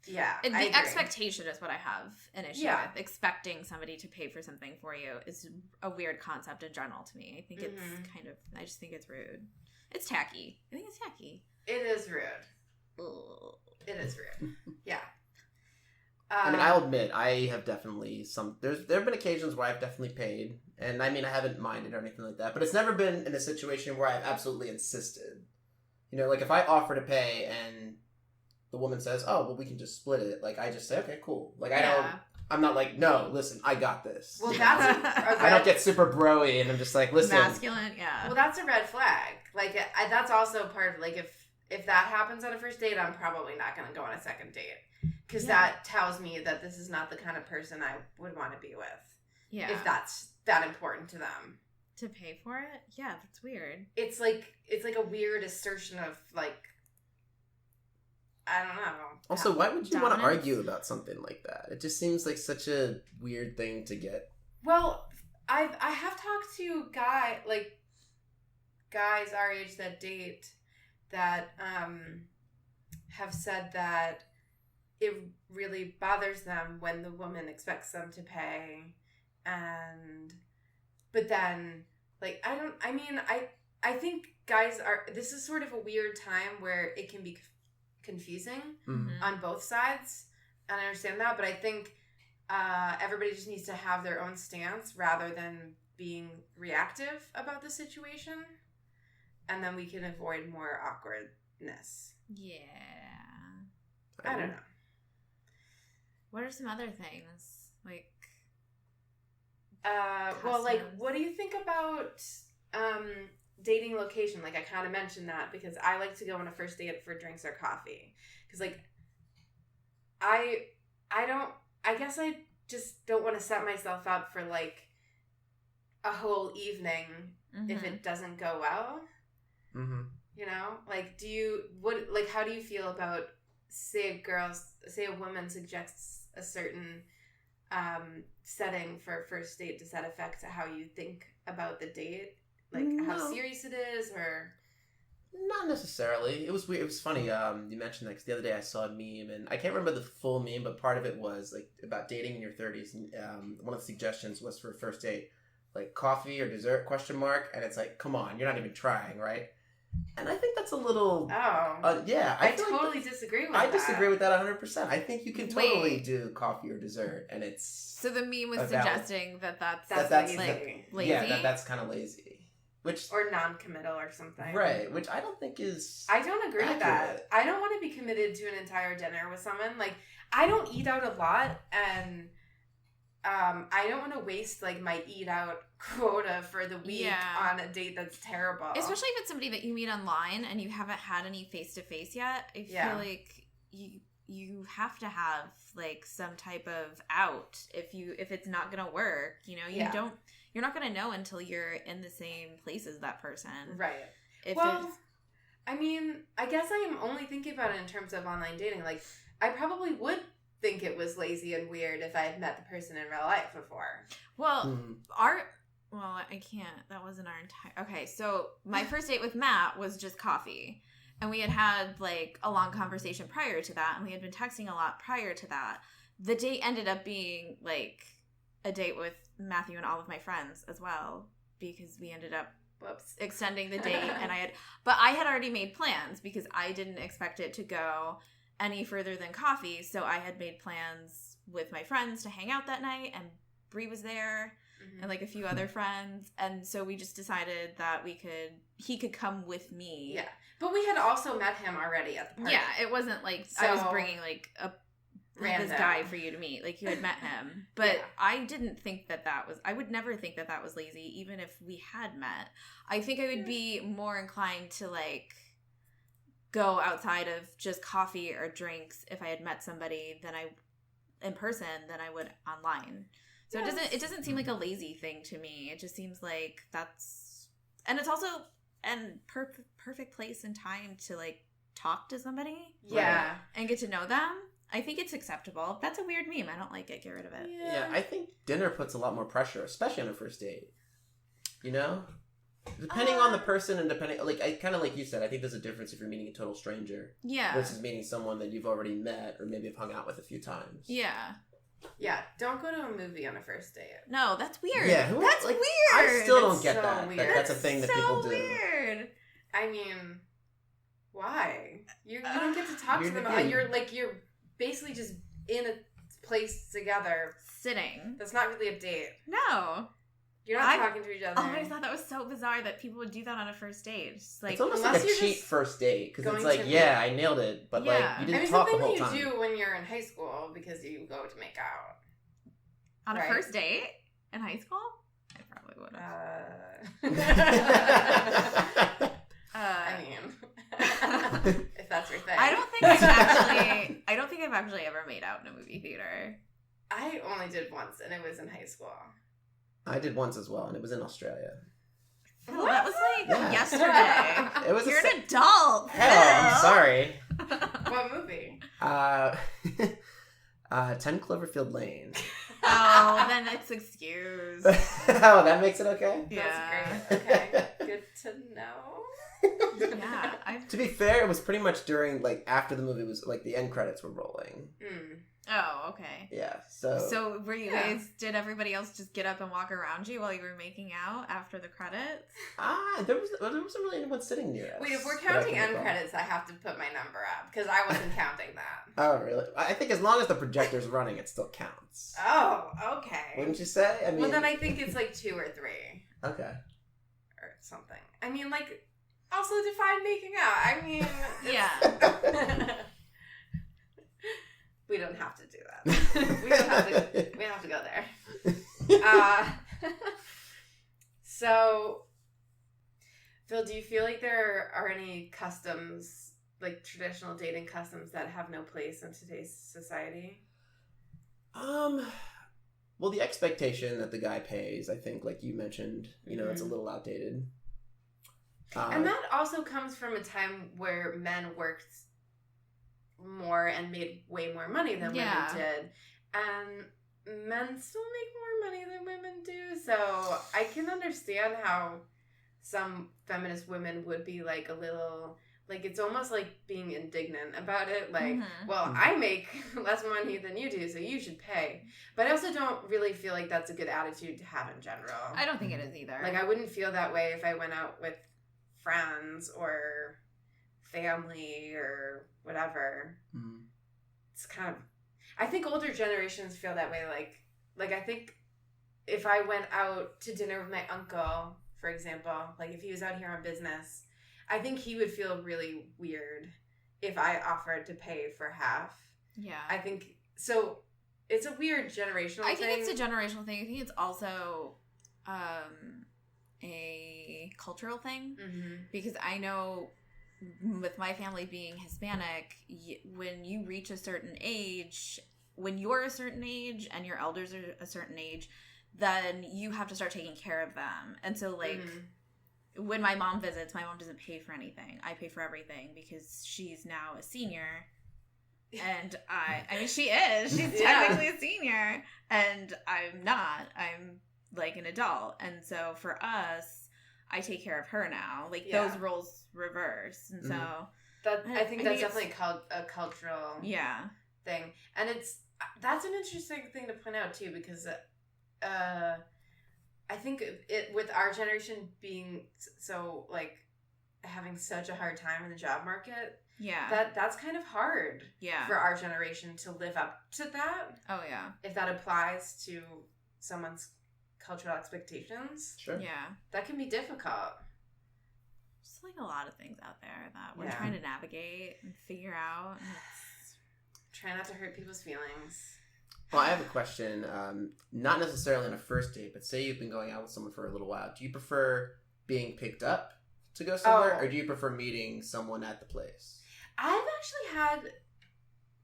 yeah, the expectation is what I have an issue with. Expecting somebody to pay for something for you is a weird concept in general to me. I think it's I just think it's rude. It's tacky. I think it's tacky. It is rude. Ugh. It is rude. Yeah. I mean, I'll admit, I have definitely there have been occasions where I've definitely paid, and I mean, I haven't minded or anything like that, but it's never been in a situation where I've absolutely insisted. You know, like if I offer to pay and the woman says, "Oh, well, we can just split it," like I just say, "Okay, cool." Like I'm not like, "No, listen, I got this." Well, that's I don't get super bro-y, and I'm just like, "Listen." Masculine, yeah. Well, that's a red flag. Like, that's also part of, like, if that happens on a first date, I'm probably not going to go on a second date. Because that tells me that this is not the kind of person I would want to be with. Yeah. If that's that important to them. To pay for it? Yeah, that's weird. It's like a weird assertion of, like, I don't know. Also, why would you want to argue about something like that? It just seems like such a weird thing to get. Well, I have talked to guys our age that date that have said that it really bothers them when the woman expects them to pay, but then like I I think this is sort of a weird time where it can be confusing on both sides, and I understand that, but I think everybody just needs to have their own stance rather than being reactive about the situation, and then we can avoid more awkwardness. Yeah. I don't know. What are some other things? Like, well, like, what do you think about dating location? Like, I kind of mentioned that because I like to go on a first date for drinks or coffee. Because, like, I guess I just don't want to set myself up for, like, a whole evening if it doesn't go well. Mm-hmm. You know? Like, how do you feel about, say a woman suggests a certain setting for a first date? Does that affect how you think about the date? Like, how serious it is, or... Not necessarily. It was weird. It was funny. You mentioned that because the other day I saw a meme, and I can't remember the full meme, but part of it was like about dating in your 30s. And one of the suggestions was for a first date, like coffee or dessert ? And it's like, come on, you're not even trying, right? And I think that's a little... yeah. I totally disagree with that. I disagree with that 100%. I think you can totally do coffee or dessert, and it's... So the meme was suggesting that's lazy. Lazy? Yeah, that's kind of lazy. Or non-committal or something. Right, which I don't think is I don't agree with that. I don't want to be committed to an entire dinner with someone. Like, I don't eat out a lot, and I don't want to waste, like, my eat out quota for the week on a date that's terrible. Especially if it's somebody that you meet online and you haven't had any face-to-face yet. I feel like you have to have, like, some type of out if it's not going to work. You know, you're not going to know until you're in the same place as that person. Right. I mean, I guess I am only thinking about it in terms of online dating. Like, I probably would think it was lazy and weird if I had met the person in real life before. Well, I can't. That wasn't our entire... Okay, so my first date with Matt was just coffee. And we had, like, a long conversation prior to that. And we had been texting a lot prior to that. The date ended up being, like... a date with Matthew and all of my friends as well, because we ended up extending the date, and I had already made plans because I didn't expect it to go any further than coffee. So I had made plans with my friends to hang out that night, and Bree was there and like a few other friends, and so we just decided that he could come with me. Yeah, but we had also met him already at the party. Yeah, it wasn't like I was bringing like this guy for you to meet. Like, you had met him. But I didn't think I would never think that was lazy, even if we had met. I think I would be more inclined to, like, go outside of just coffee or drinks if I had met somebody in person than I would online. So it doesn't seem like a lazy thing to me. It just seems like and it's also a perfect place and time to, like, talk to somebody. Yeah. And get to know them. I think it's acceptable. That's a weird meme. I don't like it. Get rid of it. Yeah, I think dinner puts a lot more pressure, especially on a first date. You know? Depending on the person and kind of like you said, I think there's a difference if you're meeting a total stranger. Yeah. Versus meeting someone that you've already met or maybe have hung out with a few times. Yeah. Yeah, don't go to a movie on a first date. No, that's weird. Yeah, that's weird. I still don't get so that. Weird. That's a thing that people do. Weird. I mean, why? You don't get to talk to them. You're basically just in a place together. Sitting. That's not really a date. No. You're not talking to each other. Oh, I thought that was so bizarre that people would do that on a first date. Just, like, it's almost like a cheap first date. Because it's like, I nailed it. But like, you didn't talk the whole time. Something you do when you're in high school because you go to make out. On a first date? In high school? I probably would have. I mean... if that's your thing. I don't think I've actually ever made out in a movie theater. I only did once, and it was in high school. I did once as well, and it was in Australia. Well, that was like yesterday. It was You're an adult. Hell, I'm sorry. What movie? 10 Cloverfield Lane. Oh, then it's excused. Oh, that makes it okay? Yeah. That's great. Okay. Good to know. Yeah. To be fair, it was pretty much during, like, after the movie was, like, the end credits were rolling. Oh, okay. Yeah, so were you guys, did everybody else just get up and walk around you while you were making out after the credits? there wasn't really anyone sitting near us. Wait, if we're counting end credits, I have to put my number up because I wasn't counting that. Oh, really? I think as long as the projector's running, it still counts. Oh, okay. Wouldn't you say? I mean, well, then I think it's like 2 or 3. Okay. Or something. I mean, like, also define making out. I mean, yeah. We don't have to do that. We don't have to go there. So, Phil, do you feel like there are any customs, like traditional dating customs, that have no place in today's society? Well, the expectation that the guy pays, I think, like you mentioned, it's a little outdated. And that also comes from a time where men worked more and made way more money than women did, and men still make more money than women do, so I can understand how some feminist women would be like a little, like, it's almost like being indignant about it, like, well, I make less money than you do, so you should pay. But I also don't really feel like that's a good attitude to have in general. I don't think it is either. Like, I wouldn't feel that way if I went out with friends or family or whatever. It's kind of, I think older generations feel that way. Like I think if I went out to dinner with my uncle, for example, like if he was out here on business, I think he would feel really weird if I offered to pay for half. Yeah. I think so. It's a weird generational thing. I think it's a generational thing. I think it's also a cultural thing, because I know with my family being Hispanic, when you reach a certain age, when you're a certain age and your elders are a certain age, then you have to start taking care of them. And so, like, when my mom visits, my mom doesn't pay for anything. I pay for everything because she's now a senior. And I mean, she is. She's technically a senior. And I'm not. I'm, like, an adult. And so, for us, I take care of her now. Like, those roles reverse. And so... I think that's definitely a cultural thing. And that's an interesting thing to point out, too, because I think with our generation being so, like, having such a hard time in the job market, that's kind of hard for our generation to live up to that. Oh, yeah. If that applies to someone's cultural expectations. Sure. Yeah. That can be difficult. Just like a lot of things out there that we're trying to navigate and figure out. And try not to hurt people's feelings. Well, I have a question. Not necessarily on a first date, but say you've been going out with someone for a little while. Do you prefer being picked up to go somewhere, or do you prefer meeting someone at the place? I've actually had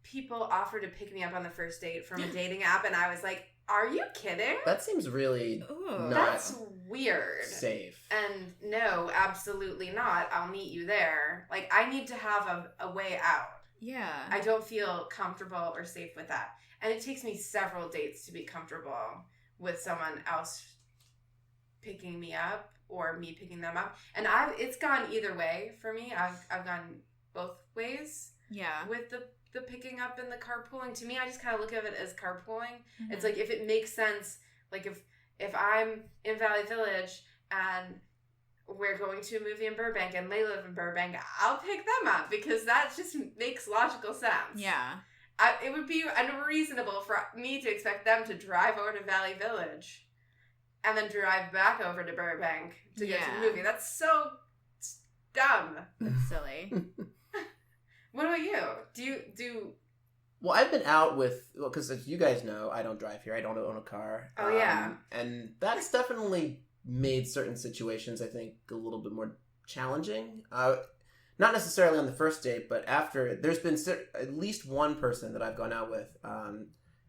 people offer to pick me up on the first date from a dating app, and I was like, are you kidding? That seems really not That's weird. Safe. And no, absolutely not. I'll meet you there. Like, I need to have a way out. Yeah. I don't feel comfortable or safe with that. And it takes me several dates to be comfortable with someone else picking me up or me picking them up. And it's gone either way for me. I've gone both ways. Yeah. With the picking up and the carpooling. To me, I just kind of look at it as carpooling. It's like, if it makes sense, like if I'm in Valley Village and we're going to a movie in Burbank and they live in Burbank, I'll pick them up because that just makes logical sense. Yeah. It would be unreasonable for me to expect them to drive over to Valley Village and then drive back over to Burbank to get to the movie. That's so dumb. That's silly. What about you? Do you... Well, I've been out with... Well, because as you guys know, I don't drive here. I don't own a car. Oh, yeah. And that's definitely made certain situations, I think, a little bit more challenging. Not necessarily on the first date, but after. There's been at least one person that I've gone out with,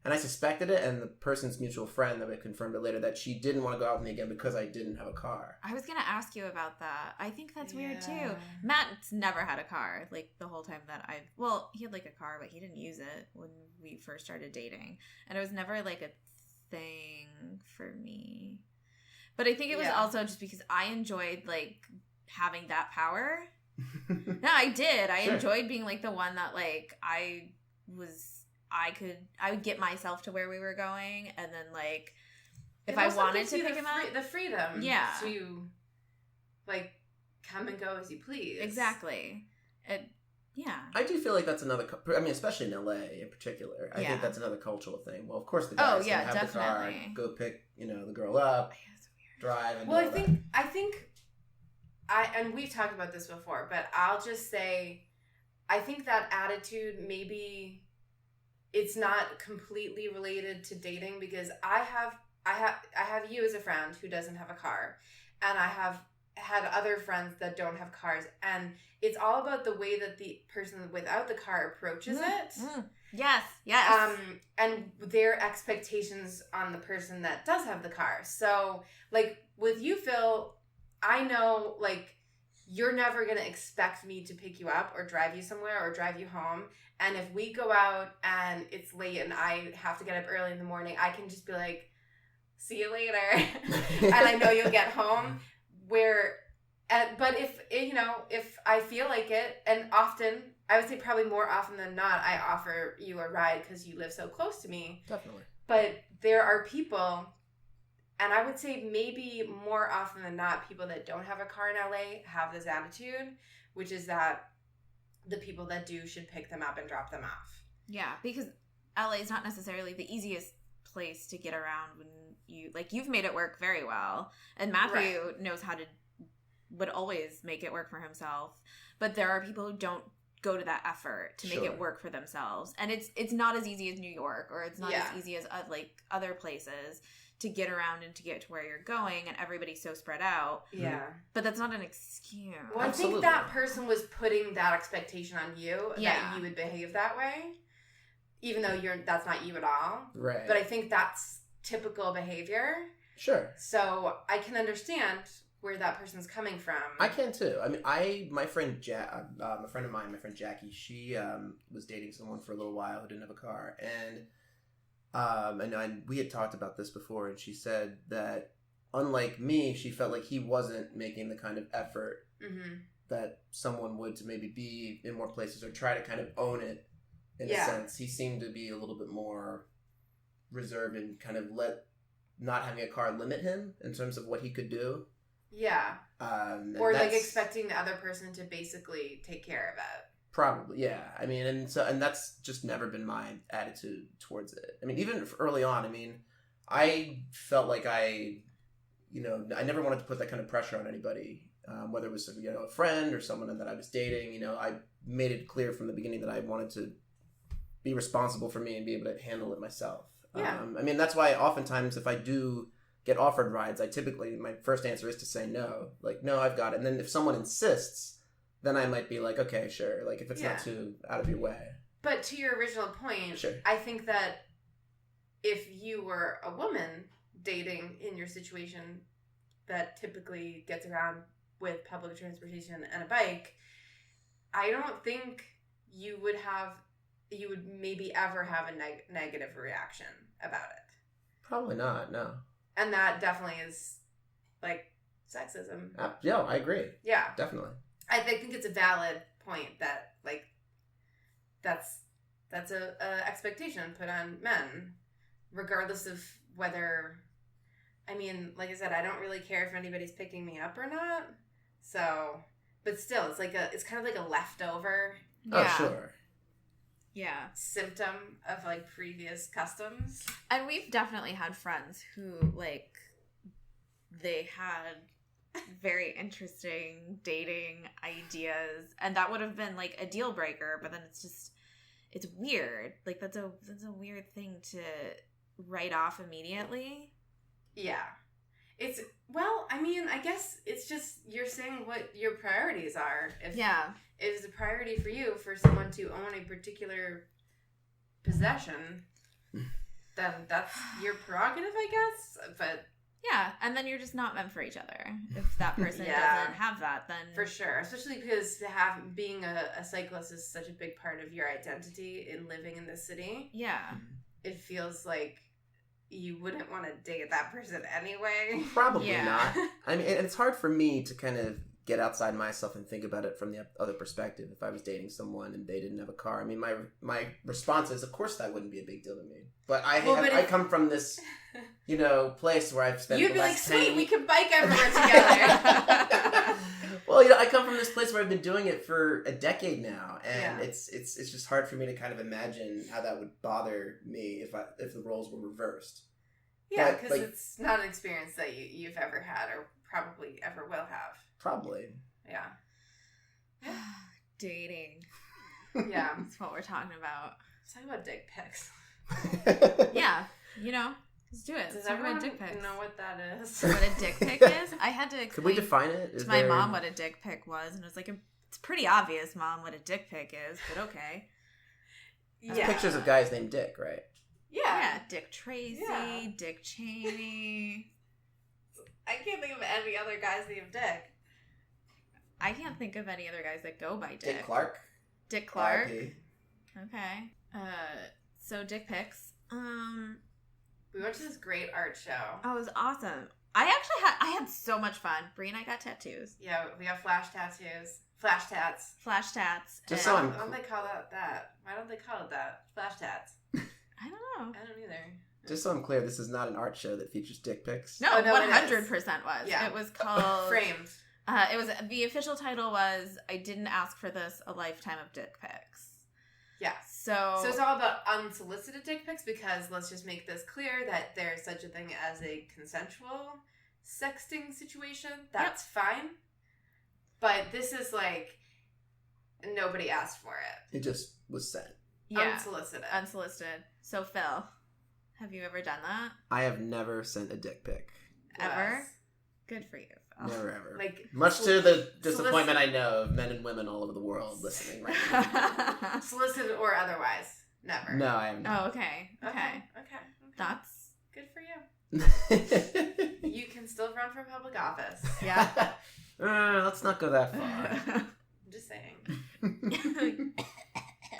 and I suspected it, and the person's mutual friend that I confirmed it later, that she didn't want to go out with me again because I didn't have a car. I was going to ask you about that. I think that's weird, too. Matt's never had a car, like, the whole time that well, he had, like, a car, but he didn't use it when we first started dating. And it was never, like, a thing for me. But I think it was also just because I enjoyed, like, having that power. No, I did. I enjoyed being, like, the one that, like, I was I would get myself to where we were going, and then like if It I also wanted gives to you pick him up, the freedom Yeah. to like come and go as you please. exactly. Yeah. I do feel like that's another. I mean, especially in LA in particular. I Yeah. think that's another cultural thing. Well, of course, the guy's yeah, gonna have definitely. the car, go pick the girl up, Yeah, it's weird. drive, and Well, do all I think and we've talked about this before, but I'll just say I think that attitude maybe it's not completely related to dating, because I have you as a friend who doesn't have a car, and I have had other friends that don't have cars, and it's all about the way that the person without the car approaches it. Yes. And their expectations on the person that does have the car. So, like, with you, Phil, I know, like, you're never going to expect me to pick you up or drive you somewhere or drive you home. And if we go out and it's late and I have to get up early in the morning, I can just be like, see you later. And I know you'll get home. But if I feel like it, and often, I would say probably more often than not, I offer you a ride because you live so close to me. Definitely. But there are people, and I would say maybe more often than not, people that don't have a car in LA have this attitude, which is that the people that do should pick them up and drop them off. Yeah, because LA is not necessarily the easiest place to get around when you've made it work very well, and Matthew knows would always make it work for himself, but there are people who don't go to that effort to make it work for themselves, and it's not as easy as New York, or it's not as easy as like other places to get around and to get to where you're going, and everybody's so spread out. Yeah. But that's not an excuse. Well, Absolutely. I think that person was putting that expectation on you, that you would behave that way, even though that's not you at all. Right. But I think that's typical behavior. Sure. So I can understand where that person's coming from. I can too. I mean, my friend a friend of mine, my friend Jackie, she was dating someone for a little while who didn't have a car, and we had talked about this before, and she said that unlike me, she felt like he wasn't making the kind of effort that someone would to maybe be in more places or try to kind of own it in a sense. He seemed to be a little bit more reserved and kind of let not having a car limit him in terms of what he could do. Yeah. Or like expecting the other person to basically take care of it. Probably, yeah. I mean, and that's just never been my attitude towards it. I mean, even early on, I mean, I felt like I never wanted to put that kind of pressure on anybody, whether it was a friend or someone that I was dating. I made it clear from the beginning that I wanted to be responsible for me and be able to handle it myself. Yeah. I mean, that's why oftentimes if I do get offered rides, my first answer is to say no. Like, no, I've got it. And then if someone insists, then I might be like, okay, sure. Like, if it's not too out of your way. But to your original point, I think that if you were a woman dating in your situation that typically gets around with public transportation and a bike, I don't think you would maybe ever have a negative reaction about it. Probably not, no. And that definitely is, like, sexism. Yeah, I agree. Yeah. Definitely. I think it's a valid point that, like, that's a expectation put on men, regardless of whether, I mean, like I said, I don't really care if anybody's picking me up or not. So, but still, it's kind of like a leftover. Oh, sure. Yeah. Symptom of, like, previous customs. And we've definitely had friends who, like, they had very interesting dating ideas, and that would have been, like, a deal breaker, but then it's weird. Like, that's a weird thing to write off immediately. Yeah. I mean, I guess it's just you're saying what your priorities are. If it is a priority for you for someone to own a particular possession, then that's your prerogative, I guess. But yeah, and then you're just not meant for each other. If that person doesn't have that, then for sure, especially because being a cyclist is such a big part of your identity in living in this city. Yeah, it feels like you wouldn't want to date that person anyway. Probably not. I mean, it's hard for me to kind of get outside myself and think about it from the other perspective. If I was dating someone and they didn't have a car, I mean, my response is, of course, that wouldn't be a big deal to me. But I come from this, place where I've spent. You'd be like, sweet, we can bike everywhere together. Well, I come from this place where I've been doing it for a decade now, and it's just hard for me to kind of imagine how that would bother me if the roles were reversed. Yeah, because it's not an experience that you've ever had or probably ever will have. Probably. Yeah. Dating. Yeah. That's what we're talking about. Let's talk about dick pics. Yeah. Let's do it. Does talk everyone about dick pics. know what that is? What a dick pic is? I had to explain. Could we define it? To my mom what a dick pic was, and it was like, it's pretty obvious, Mom, what a dick pic is, but okay. It's pictures of guys named Dick, right? Yeah. Dick Tracy, Dick Cheney. I can't think of any other guys named Dick. I can't think of any other guys that go by Dick. Dick Clark. Dick Clark. R.I.P. Okay. So dick pics. We went to this great art show. Oh, it was awesome. I had so much fun. Bree and I got tattoos. Yeah, we got flash tattoos. Flash tats. Flash tats. Just Why don't they call it that? Why don't they call it that? Flash tats. I don't know. I don't either. Just so I'm clear, this is not an art show that features dick pics. No, 100% was. Yeah. It was called Framed. It was the official title was I Didn't Ask for This, a Lifetime of Dick Pics. Yeah. So it's all about unsolicited dick pics because let's just make this clear that there's such a thing as a consensual sexting situation. That's fine. But this is like nobody asked for it. It just was sent. Yeah. Unsolicited. So Phil, have you ever done that? I have never sent a dick pic. Ever? Good for you, Phil. Never ever. Like much to the disappointment I know of men and women all over the world listening right now. Solicited or otherwise. Never. No, I have not. Oh, okay. That's good for you. You can still run for public office. Yeah. Let's not go that far. I'm just saying.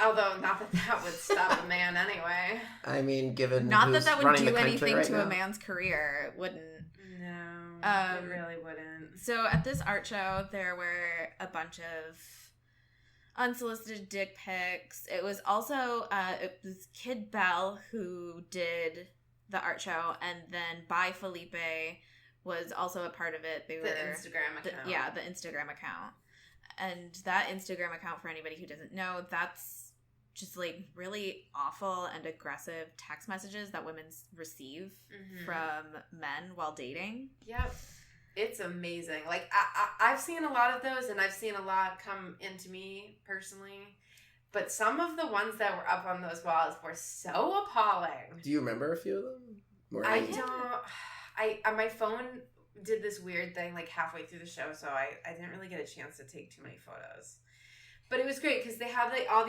Although, not that would stop a man anyway. I mean, given not who's that would running do the country anything right to now. a man's career. It wouldn't. No, it really wouldn't. So at this art show, there were a bunch of unsolicited dick pics. It was also it was Kid Bell who did the art show, and then By Felipe was also a part of it. They were the Instagram account. The Instagram account. And that Instagram account, for anybody who doesn't know, that's just like really awful and aggressive text messages that women receive from men while dating. Yep. It's amazing. Like, I've seen a lot of those, and I've seen a lot come into me personally. But some of the ones that were up on those walls were so appalling. Do you remember a few of them? I don't. My phone did this weird thing like halfway through the show, so I didn't really get a chance to take too many photos. But it was great because they have like all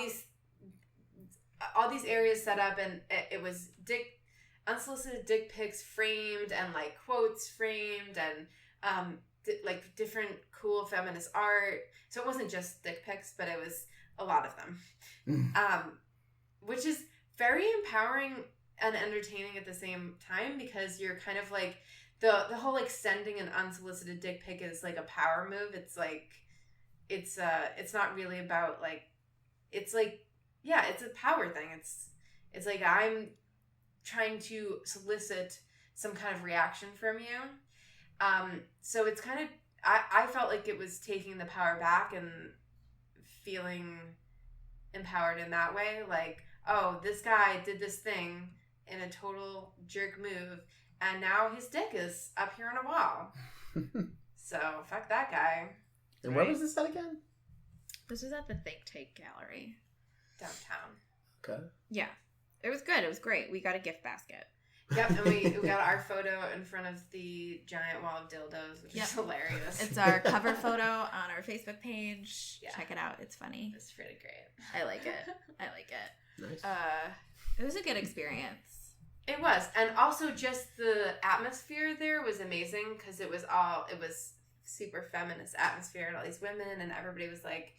these areas set up, and it was unsolicited dick pics framed and like quotes framed and like different cool feminist art. So it wasn't just dick pics, but it was a lot of them, which is very empowering and entertaining at the same time because you're kind of like the whole like sending an unsolicited dick pic is like a power move. It's like it's not really about like it's like yeah, it's a power thing. It's like I'm trying to solicit some kind of reaction from you. So it's kind of I felt like it was taking the power back and feeling empowered in that way. Like, oh, this guy did this thing in a total jerk move, and now his dick is up here on a wall. So fuck that guy. And where was this at again? This was at the Think Take Gallery. Downtown. Okay. Yeah. It was good. It was great. We got a gift basket. Yep, and we got our photo in front of the giant wall of dildos, which is hilarious. It's our cover photo on our Facebook page. Yeah. Check it out. It's funny. It's pretty great. I like it. Nice. It was a good experience. It was. And also just the atmosphere there was amazing because it was super feminist atmosphere and all these women and everybody was like,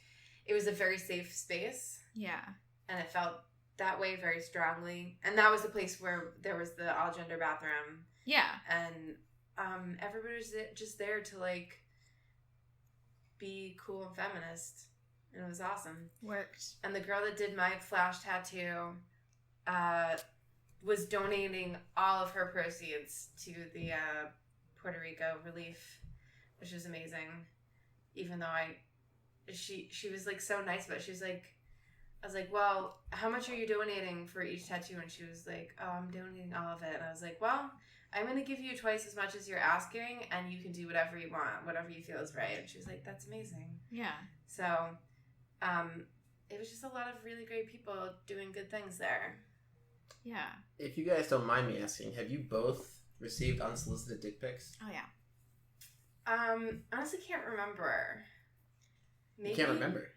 it was a very safe space. Yeah. And it felt that way very strongly. And that was the place where there was the all gender bathroom. Yeah. And everybody was just there to like be cool and feminist. And it was awesome. Worked. And the girl that did my flash tattoo was donating all of her proceeds to the Puerto Rico relief, which was amazing. Even though she was like so nice about it. She was like, I was like, well, how much are you donating for each tattoo? And she was like, oh, I'm donating all of it. And I was like, well, I'm going to give you twice as much as you're asking, and you can do whatever you want, whatever you feel is right. And she was like, that's amazing. Yeah. So, it was just a lot of really great people doing good things there. Yeah. If you guys don't mind me asking, have you both received unsolicited dick pics? Oh, yeah. Honestly can't remember. Maybe. You can't remember?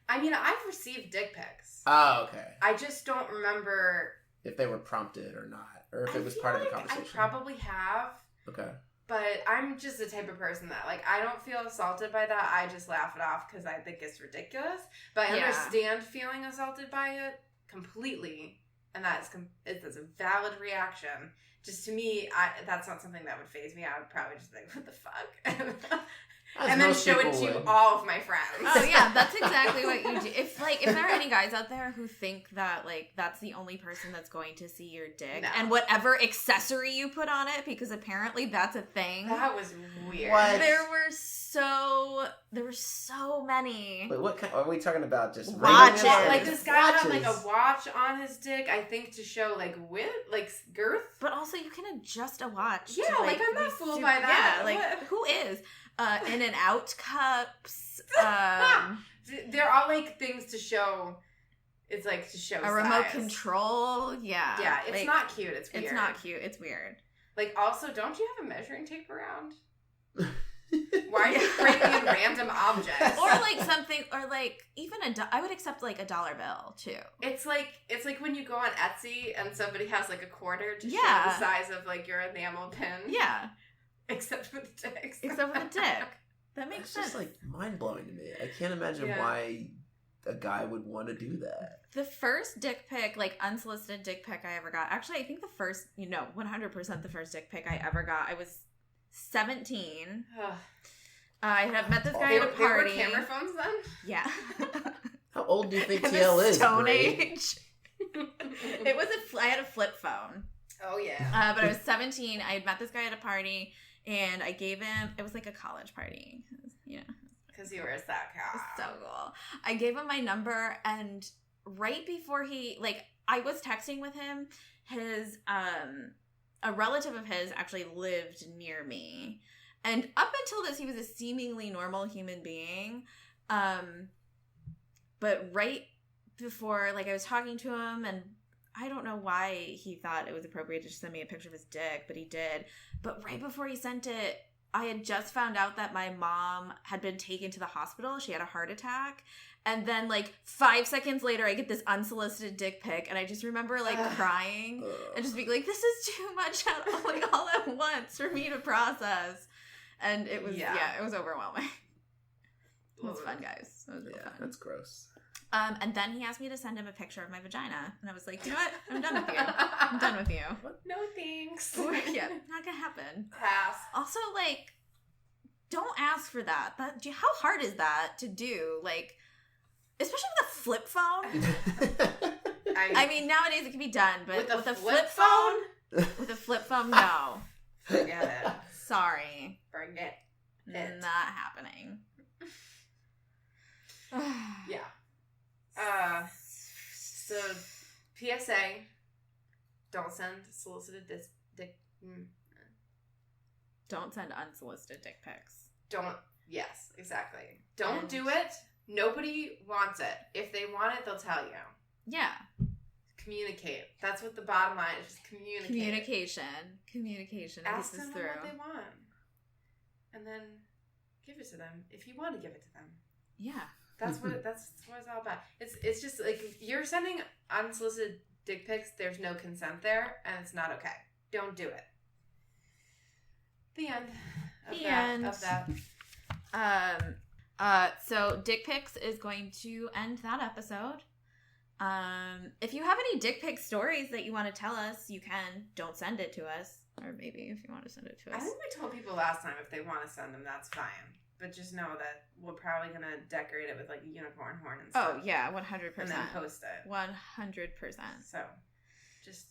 I mean, I've received dick pics. Oh, okay. I just don't remember if they were prompted or not, or if it was part of the conversation. I probably have. Okay. But I'm just the type of person that, like, I don't feel assaulted by that. I just laugh it off because I think it's ridiculous. But I understand feeling assaulted by it completely. And that's a valid reaction. Just to me, that's not something that would faze me. I would probably just be like, what the fuck? And then show it to all of my friends. Oh yeah, that's exactly what you do. If there are any guys out there who think that like that's the only person that's going to see your dick and whatever accessory you put on it, because apparently that's a thing. That was weird. What? There were so many. Wait, what kind, are we talking about? Just watches? Like this guy had like a watch on his dick, I think, to show like width, like girth. But also you can adjust a watch. Yeah, to, like I'm not fooled by that. Yeah, like who is? In and out cups. They're all like things to show. It's like to show a remote control. Yeah. Yeah, it's like, not cute. It's weird. It's not cute. It's weird. Like, also, don't you have a measuring tape around? Why are you breaking in random objects? Or like something, or like even I would accept like $1 bill too. It's like when you go on Etsy and somebody has like a quarter to show the size of like your enamel pin. Yeah. Except for the dick. Except for the dick. That makes sense. It's just like mind blowing to me. I can't imagine why a guy would want to do that. The first dick pic, like unsolicited dick pic I ever got. Actually, I think the first, 100% the first dick pic I ever got. I was 17. I had met this guy at a party. They were camera phones then? Yeah. How old do you think TL is? Stone Age. It was I had a flip phone. Oh yeah. But I was 17. I had met this guy at a party, and I gave him. It was like a college party, because you were a that guy. So cool. I gave him my number, and right before I was texting with him. His a relative of his actually lived near me, and up until this, he was a seemingly normal human being. But right before, I was talking to him, and I don't know why he thought it was appropriate to just send me a picture of his dick, but he did. But right before he sent it, I had just found out that my mom had been taken to the hospital. She had a heart attack. And then 5 seconds later, I get this unsolicited dick pic, and I just remember crying and just being like, this is too much all at once for me to process. And it was, it was overwhelming. It was fun, guys. It was really fun. That's gross. And then he asked me to send him a picture of my vagina. And I was like, you know what? I'm done with you. I'm done with you. No thanks. Yeah, not gonna happen. Pass. Also, don't ask for that. How hard is that to do? Especially with a flip phone. I mean, nowadays it can be done, but with a flip phone? With a flip phone, no. Forget it. Sorry. Forget it. Not happening. Yeah. So PSA, don't send solicited dick. Don't send unsolicited dick pics. Yes, exactly. Don't do it. Nobody wants it. If they want it, they'll tell you. Yeah. Communicate. That's what the bottom line is. Just communicate. Communication. Ask them what they want. And then give it to them if you want to give it to them. Yeah. That's what it's all about. It's just if you're sending unsolicited dick pics, there's no consent there, and it's not okay. Don't do it. The end. Of that. So dick pics is going to end that episode. If you have any dick pic stories that you want to tell us, you can. Don't send it to us. Or maybe if you want to send it to us. I think we told people last time if they want to send them, that's fine. But just know that we're probably going to decorate it with like a unicorn horn and stuff. Oh, yeah, 100%. And then post it. 100%. So, just,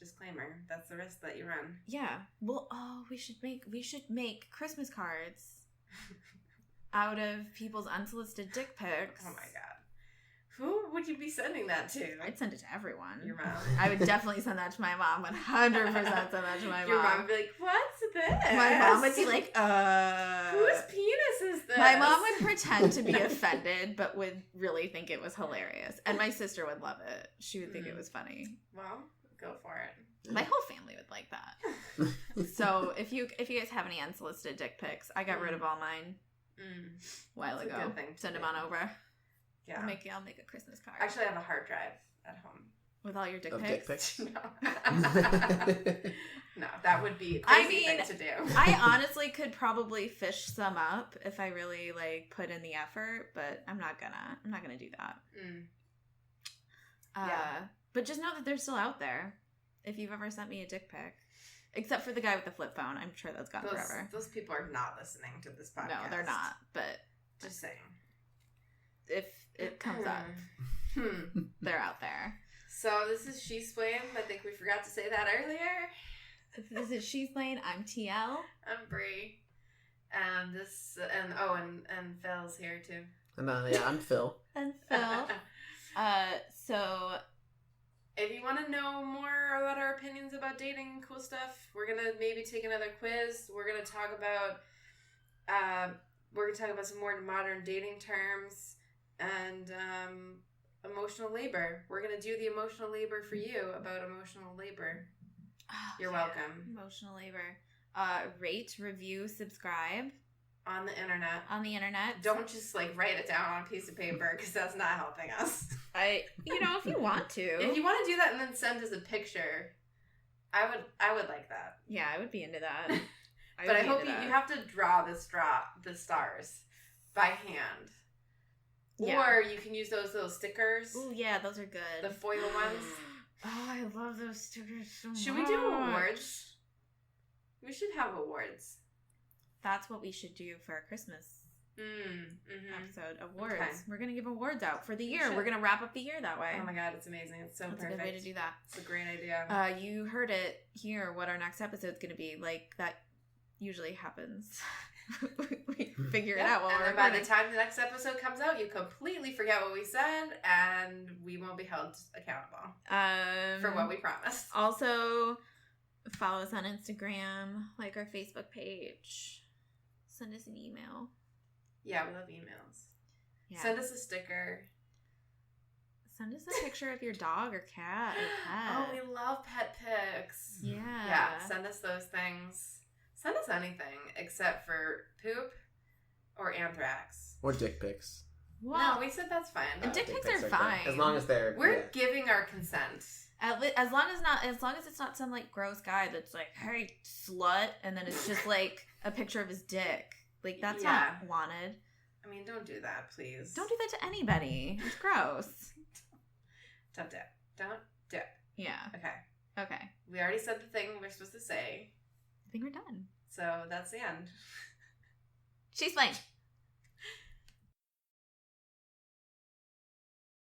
disclaimer. That's the risk that you run. Yeah. Well, we should make Christmas cards out of people's unsolicited dick pics. Oh my god. Who would you be sending that to? I'd send it to everyone. Your mom. I would definitely send that to my mom. 100% send that to my mom. Your mom would be like, what's this? My mom would be like, whose penis is this? My mom would pretend to be offended, but would really think it was hilarious. And my sister would love it. She would think it was funny. Well, go for it. My whole family would like that. So if you guys have any unsolicited dick pics, I got rid of all mine a while That's ago. a good thing Send do. them on over. Yeah. I'll make a Christmas card. Actually, I have a hard drive at home. With all your dick Of pics? dick pics? No. No, that would be a crazy thing to do. I honestly could probably fish some up if I really put in the effort, but I'm not gonna do that. But just know that they're still out there. If you've ever sent me a dick pic. Except for the guy with the flip phone. I'm sure that's gone forever. Those people are not listening to this podcast. No, they're not. But just saying. If it comes up, they're out there. So this is SheSplain. I think we forgot to say that earlier. This is SheSplain. I'm TL. I'm Bree. And and Phil's here too. And I'm Phil. And Phil. So if you want to know more about our opinions about dating and cool stuff, we're gonna maybe take another quiz. We're gonna talk about some more modern dating terms and emotional labor. We're gonna do the emotional labor for you about emotional labor. You're welcome. Emotional labor. Rate, review, subscribe on the internet. Don't just write it down on a piece of paper because that's not helping us. If you want to. If you want to do that and then send us a picture, I would like that. Yeah, I would be into that. But I hope you have to draw the stars by hand. Yeah. Or you can use those little stickers. Oh yeah, those are good. The foil ones. Oh, I love those stickers so much. Should we do awards? We should have awards. That's what we should do for our Christmas episode. Awards. Okay. We're going to give awards out for the year. We're going to wrap up the year that way. Oh my god, it's amazing. It's so perfect. That's a good way to do that. It's a great idea. You heard it here, what our next episode's going to be. That usually happens. We figure it out while we're recording. And by the time the next episode comes out, you completely forget what we said, and we won't be held accountable for what we promised. Also, follow us on Instagram, like our Facebook page. Send us an email. Yeah, we love emails. Yeah. Send us a sticker. Send us a picture of your dog or cat or pet. Oh, we love pet pics. Yeah. Yeah, send us those things. Send us anything except for poop or anthrax. Or dick pics. Well, no, we said that's fine. Dick pics are fine. As long as they're... We're giving our consent. As long as it's not some gross guy that's like, hey, slut, and then it's just a picture of his dick. That's not wanted. I mean, don't do that, please. Don't do that to anybody. It's gross. Don't dip. Don't dip. Yeah. Okay. We already said the thing we're supposed to say. I think we're done. So that's the end. SheSplain.